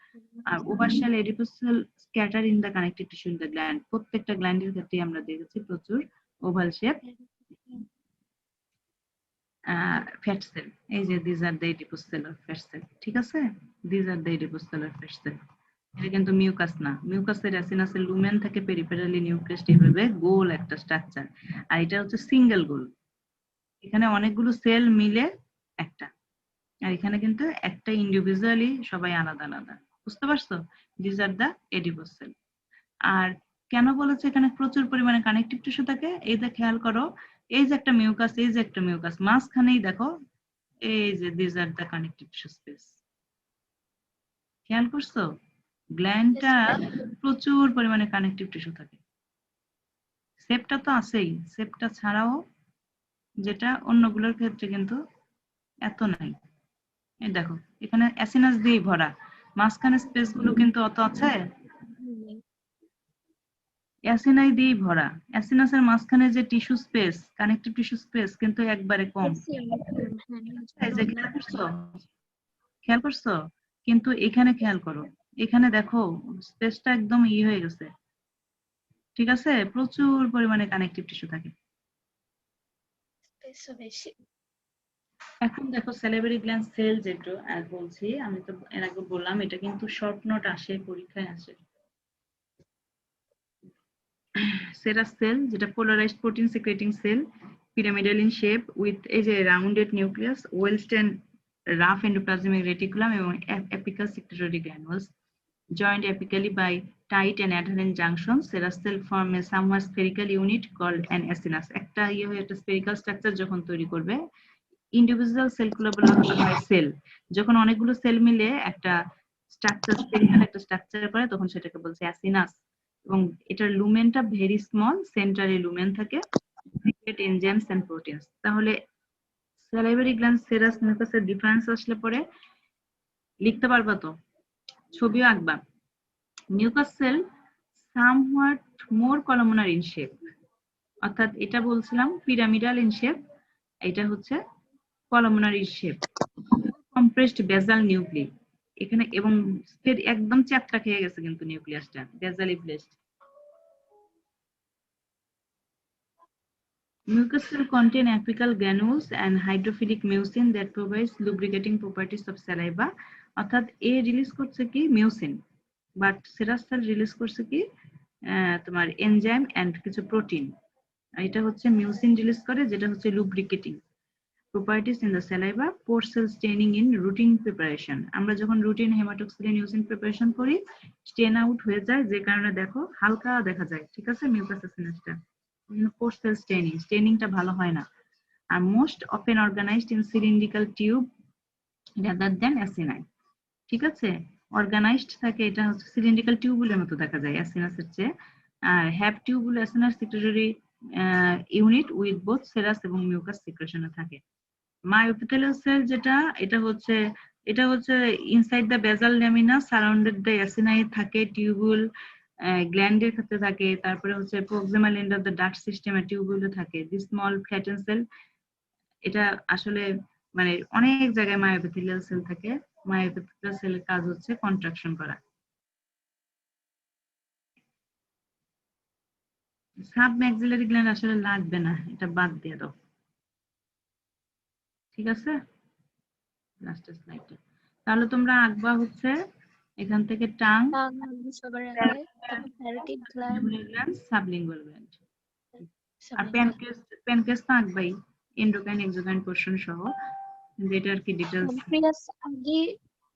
আর ওভারশাল adipose cell scatter in the connective tissue in the gland, প্রত্যেকটা গ্ল্যান্ডের ক্ষেত্রে আমরা দেখেছি প্রচুর ওভাল শেপ ফ্যাট সেল। এই যে this are the adipocellular fat cell, ঠিক আছে? This are the adipocellular fat cell. এটা কিন্তু মিউকাস না, মিউকাসের অ্যাসিনাসের লুমেন থেকে পেরিফেরালি নিউক্লিয়াসড এভাবে গোল একটা স্ট্রাকচার, আর এটা হচ্ছে সিঙ্গেল গোল। এখানে অনেকগুলো সেল মিলে একটা, আর এখানে কিন্তু একটা ইন্ডিভিজুয়ালি সবাই আলাদা আলাদা। বুঝতে পারছো? This are the adipose cell. আর কেন বলেছে এখানে প্রচুর পরিমাণে কানেক্টিভ টিস্যু থাকে? এই যে খেয়াল করো, এই যে একটা মিউকাস, এই যে একটা মিউকাস, মাঝখানেই দেখো এই যে this are the connective tissue space. খেয়াল করছো? গ্ল্যান্ডটা প্রচুর পরিমাণে কানেক্টিভ টিস্যু থাকে। সেপটা তো আছেই, সেপটা ছাড়াও যেটা অন্যগুলোর ক্ষেত্রে কিন্তু এত নাই। এই দেখো এখানে অ্যাসিনাস দিয়ে ভরা, মাঝখানে স্পেস গুলো কিন্তু অত আছে, অ্যাসিনাই দিয়ে ভরা। অ্যাসিনাসের মাঝখানে যে tissue space, connective tissue space কিন্তু একবারে কম। খেয়াল করছো? কিন্তু এখানে খেয়াল করো, এখানে দেখো স্পেসটা একদম হয়ে গেছে। ঠিক আছে? প্রচুর পরিমাণে কানেক্টিভ টিস্যু থাকে। এখন দেখো স্যালিভারি গ্ল্যান্ড সেল যেটা বলছি, আমি তো এর আগে বললাম এটা কিন্তু শর্ট নোট আসে, পরীক্ষায় আসে। সেরাস সেল যেটা polarized protein secreting cell, pyramidal in shape with এই যে rounded nucleus, well stained rough endoplasmic reticulum এবং apical সেক্রেটরি গ্র্যানুলস joined apically by tight and adherent junctions. Serous cell form a somewhat spherical unit called an acinus. একটা হয়ে একটা spherical structure যখন তৈরি করবে, ইন্ডিভিজুয়াল সেলগুলো বলা হয় সেল। যখন অনেকগুলো সেল মিলে একটা স্ট্রাকচার, স্পেরিক্যাল একটা স্ট্রাকচার করে তখন সেটাকে বলছে অ্যাসিনাস। এবং এটার লুমেনটা ভেরি স্মল, সেন্টারে লুমেন থাকে, সিক্রেট এনজাইমস এন্ড প্রোটিনস। তাহলে স্যালিভারি গ্ল্যান্ড সেরাস মিউকাসের ডিফারেন্স আসলে পরে লিখতে পারবা তো, ছবিও আঁকবা। Mucus cell somewhat more columnar in shape, অর্থাৎ এটা বলছিলাম পিরামিডাল ইন শেপ, এটা হচ্ছে columnar in shape, compressed basal nuclei এখানে, এবং একদম চ্যাপটা খেয়ে গেছে কিন্তু নিউক্লিয়াসটা, basally placed. Mucus cell contain apical granules and hydrophilic mucin that provides lubricating properties of saliva. অর্থাৎ এ রিলিজ করছে কি mucin, but serous cell release করছে কি তোমার এনজাইম এন্ড কিছু প্রোটিন। এটা হচ্ছে মিউসিন রিলিজ করে যেটা হচ্ছে lubricating properties in the saliva, post cell staining in routine preparation. আমরা যখন রুটিন হেমাটোক্সিলিন ইউজিন প্রিপারেশন করি স্টেন আউট হয়ে যায়, যে কারণে দেখো হালকা দেখা যায়। ঠিক আছে? মিউকাস অ্যাসিনাসটা পোস্ট সেল স্টেনিংটা ভালো হয় না। আর most often organised in cylindrical tube rather than acini. ঠিক আছে, অর্গানাইজড থাকে, এটা হচ্ছে সিলিন্ড্রিক্যাল টিউবুলের মতো দেখা যায় অ্যাসিনাসের চেয়ে। আর have tubule acinus secretory unit with both serous এবং মিউকাস সিক্রেশনে থাকে। মায়োপিথেলিয়াল সেল যেটা, এটা হচ্ছে inside the basal lamina surrounded the acini থাকে, টিউবুল গ্ল্যান্ডের ক্ষেত্রে থাকে, তারপরে হচ্ছে proximal end of the duct সিস্টেমে টিউবুলে থাকে। দি স্মল ফ্ল্যাটেন সেল, এটা আসলে মানে অনেক জায়গায় মায়োপিথেলিয়াল সেল থাকে। মায়োপিথেলিয়াল সেলের কাজ হচ্ছে কন্ট্রাকশন করা। সাব ম্যাক্সিলারি গ্ল্যান্ড আসলে লাগবে না, এটা বাদ দিয়ে দাও। ঠিক আছে, লাস্টের স্লাইডটা তাহলে তোমরা আঁকবা হচ্ছে এখান থেকে টাং, সবার আগে, তারপর প্যারোটিড গ্ল্যান্ড, সাবলিঙ্গুয়াল গ্ল্যান্ড, আর প্যানক্রিয়াস তো আঁকবাই, এন্ডোক্রাইন এক্সোক্রাইন পোর্শন সহ, কিন্তু এটা আর কি ডিটেইলস। প্যানক্রিয়াস আগে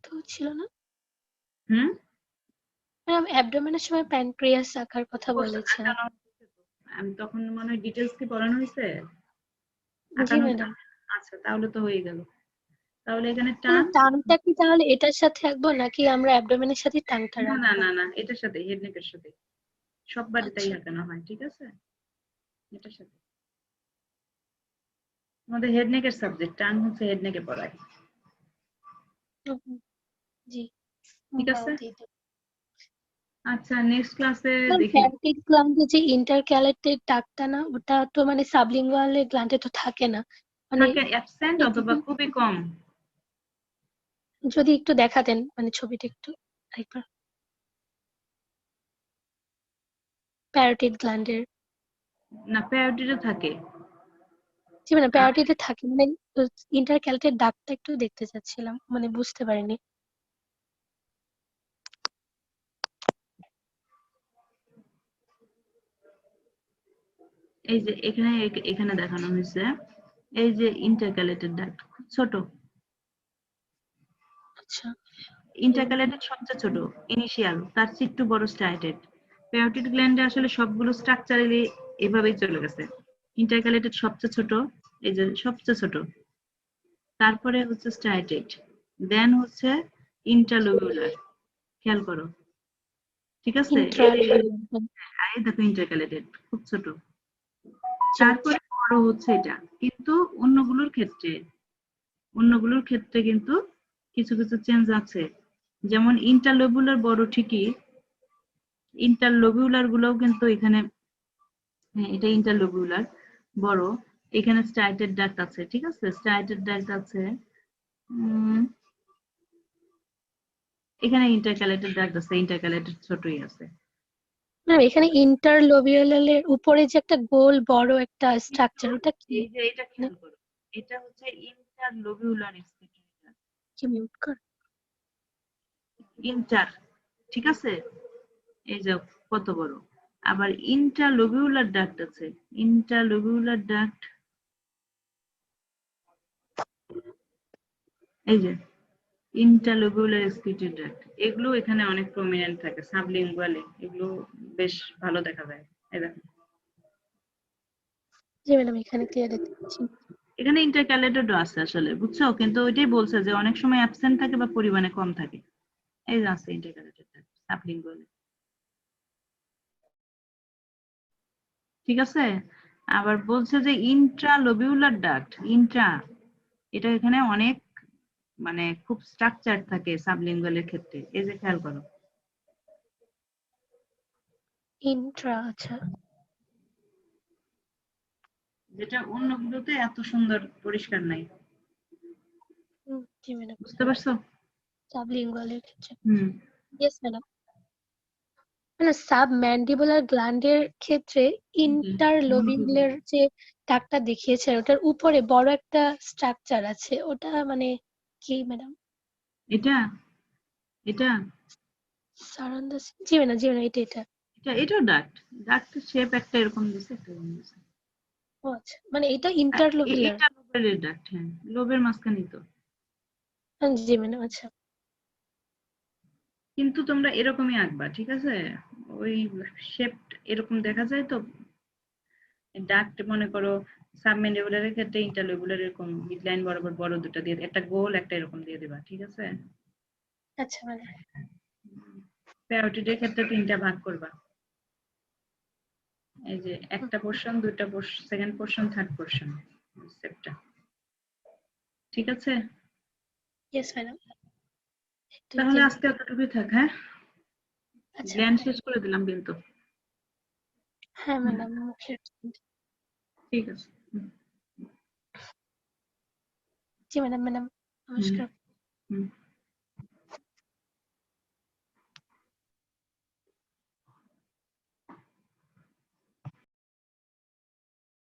তো ছিল না? হুম, অ্যাবডোমেনের সময় প্যানক্রিয়াস আঁকার কথা বলেছেন। আমি তখন মনে হয় ডিটেইলস কি পড়ানো হয়েছে? জি ম্যাডাম। আচ্ছা, তাহলে তো হয়ে গেল। তাহলে এখানে টাংটা কি তাহলে এটার সাথে আঁকবো নাকি আমরা অ্যাবডোমেনের সাথে টাংটা না রাখবো? না না না, এটার সাথে, হেড নেকের সাথে, সব বাড়ি তাই আচ্ছা। আঁকানো হয়। ঠিক আছে, এটার সাথে আমাদের হেড নেকের সাবজেক্ট, টাং হচ্ছে হেড নেকে পড়ায়। জি, ঠিক আছে, আচ্ছা নেক্সট ক্লাসে দেখি। প্যারোটিড গ্ল্যান্ডে যে ইন্টারক্যালেটেড ডাক্টটা না, ওটা তো মানে সাবলিঙ্গুয়াল গ্ল্যান্ডে তো থাকে না, মানে থাকে অ্যাবসেন্ট অথবা খুবই কম। যদি একটু দেখাতেন মানে ছবিটা একটু একবার প্যারোটিড গ্ল্যান্ডের। না, প্যারোটিডে থাকে। জি মানে প্যারোটিডে থাকে, মানে ইন্টারক্যালেটেড ডাক্টটা একটু দেখতে চাচ্ছিলাম, মানে বুঝতে পারিনি। এই যে এখানে এখানে দেখানো হয়েছে, এই যে ইন্টারক্যালেটেড ডাক্ট খুব ছোট। আচ্ছা। ইন্টারক্যালেটেড সবচেয়ে ছোট, ইনিশিয়াল, তার চেয়ে একটু বড় স্ট্রাইটেড। প্যারোটিড গ্ল্যান্ডে আসলে সবগুলো স্ট্রাকচারালি এভাবেই চলে গেছে। ইন্টারক্যালেটেড সবচেয়ে ছোট, এই যে সবচেয়ে ছোট, তারপরে হচ্ছে স্ট্রাইটেড, দেন হচ্ছে ইন্টারলোবিউলার। খেয়াল করো, ঠিক আছে, এই দেখো ইন্টারক্যালেটেড খুব ছোট, তারপরে বড় হচ্ছে এটা। কিন্তু অন্যগুলোর ক্ষেত্রে কিন্তু কিছু কিছু চেঞ্জ আছে, যেমন ইন্টারলোবিউলার বড় ঠিকই, ইন্টারলোবিউলার গুলোও কিন্তু এখানে, হ্যাঁ এটা ইন্টারলোবিউলার বড়, এখানে স্ট্রাইটেড ডাক্ট আছে। ঠিক আছে, স্ট্রাইটেড ডাক্ট আছে, এখানে ইন্টারক্যালেটেড ডাক্ট আছে, ইন্টারক্যালেটেড ছোটই আছে। এখানে ইন্টারলোবিয়ালের উপরে যে একটা গোল বড় একটা স্ট্রাকচার, ওটা কি? এই যে এটা খেয়াল করো, এটা হচ্ছে ইন্টারলোবিউলার এক্সক্রিটরি, কি মিউট কর। ইন্টার, ঠিক আছে, এই যে কত বড়। আবার ইন্টারলোবিউলার ডাক্ট আছে, ইন্টারলোবিউলার ডাক্ট, এই যে ইন্টারলোবিউলার এক্সক্রিটরি ডাক্ট, এগুলো এখানে অনেক প্রমিনেন্ট থাকে সাবলিঙ্গুয়ালে, এগুলো বেশ ভালো দেখা যায়। এই দেখো জি ম্যাডাম, এখানে ক্লিয়ার দেখতে পাচ্ছি। এখানে ইন্টারক্যালেটেডও আছে আসলে, বুঝছো, কিন্তু ওইটাই বলছে যে অনেক সময় অ্যাবসেন্ট থাকে বা পরিমাণে কম থাকে। এই যে আছে ইন্টারক্যালেটেড ডাক্ট সাবলিঙ্গুয়ালে। ঠিক আছে, আবার বলছে যে ইন্ট্রালোবিউলার ডাক্ট, এটা এখানে অনেক মানে খুব স্ট্রাকচার থাকে সাবলিঙ্গুয়ালের ক্ষেত্রে, এই যে খেয়াল করো। ইন্ট্রা, আচ্ছা। যেটা অন্যগুলোতে এত সুন্দর পরিষ্কার নাই। জি ম্যাডাম, বুঝতে পারছো? সাবলিঙ্গুয়ালের ক্ষেত্রে। হুম, ইয়েস ম্যাডাম। মানে সাবম্যান্ডিবুলার গ্ল্যান্ডের ক্ষেত্রে ইন্টারলোবিউলার যে ডাক্তার দেখিয়েছেন, ওটার উপরে বড় একটা স্ট্রাকচার আছে, ওটা মানে কি ম্যাডাম? এটা এটা সারান্দাস, জি ম্যাডাম, জি ম্যাডাম, এটা এটাও ডাক্টের শেপ একটা এরকম দিছে, একটা এরকম দিছে। ও আচ্ছা, মানে এটা ইন্টারলোবিউলার। এটা লোবের ডাক্ট, হ্যাঁ লোবের মাঝখানেই তো। জি ম্যাডাম, আচ্ছা। কিন্তু তোমরা এরকমই আঁকবা, ঠিক আছে, ওই শেপ এরকম দেখা যায় তো, ডাক্ট মনে করো সাবম্যান্ডিবুলারের ক্ষেত্রে ইন্টারলোবুলার এরকম মিড লাইন বরাবর বড় দুটো দিয়ে একটা গোল একটা এরকম দিয়ে দিবা, ঠিক আছে? আচ্ছা ম্যাডাম। প্যারোটিডের ক্ষেত্রে 3টা ভাগ করবা, এই যে একটা পোর্শন, দুইটা portion, second portion, third portion, সেটটা, ঠিক আছে? Yes madam. তাহলে আজকে এতটুকুই থাক, হ্যাঁ? আচ্ছা জ্ঞান শেষ করে দিলাম কিন্তু। হ্যাঁ ম্যাডাম, মুখের ঠিক আছে। জি ম্যাডাম। ম্যাডাম নমস্কার। হুম।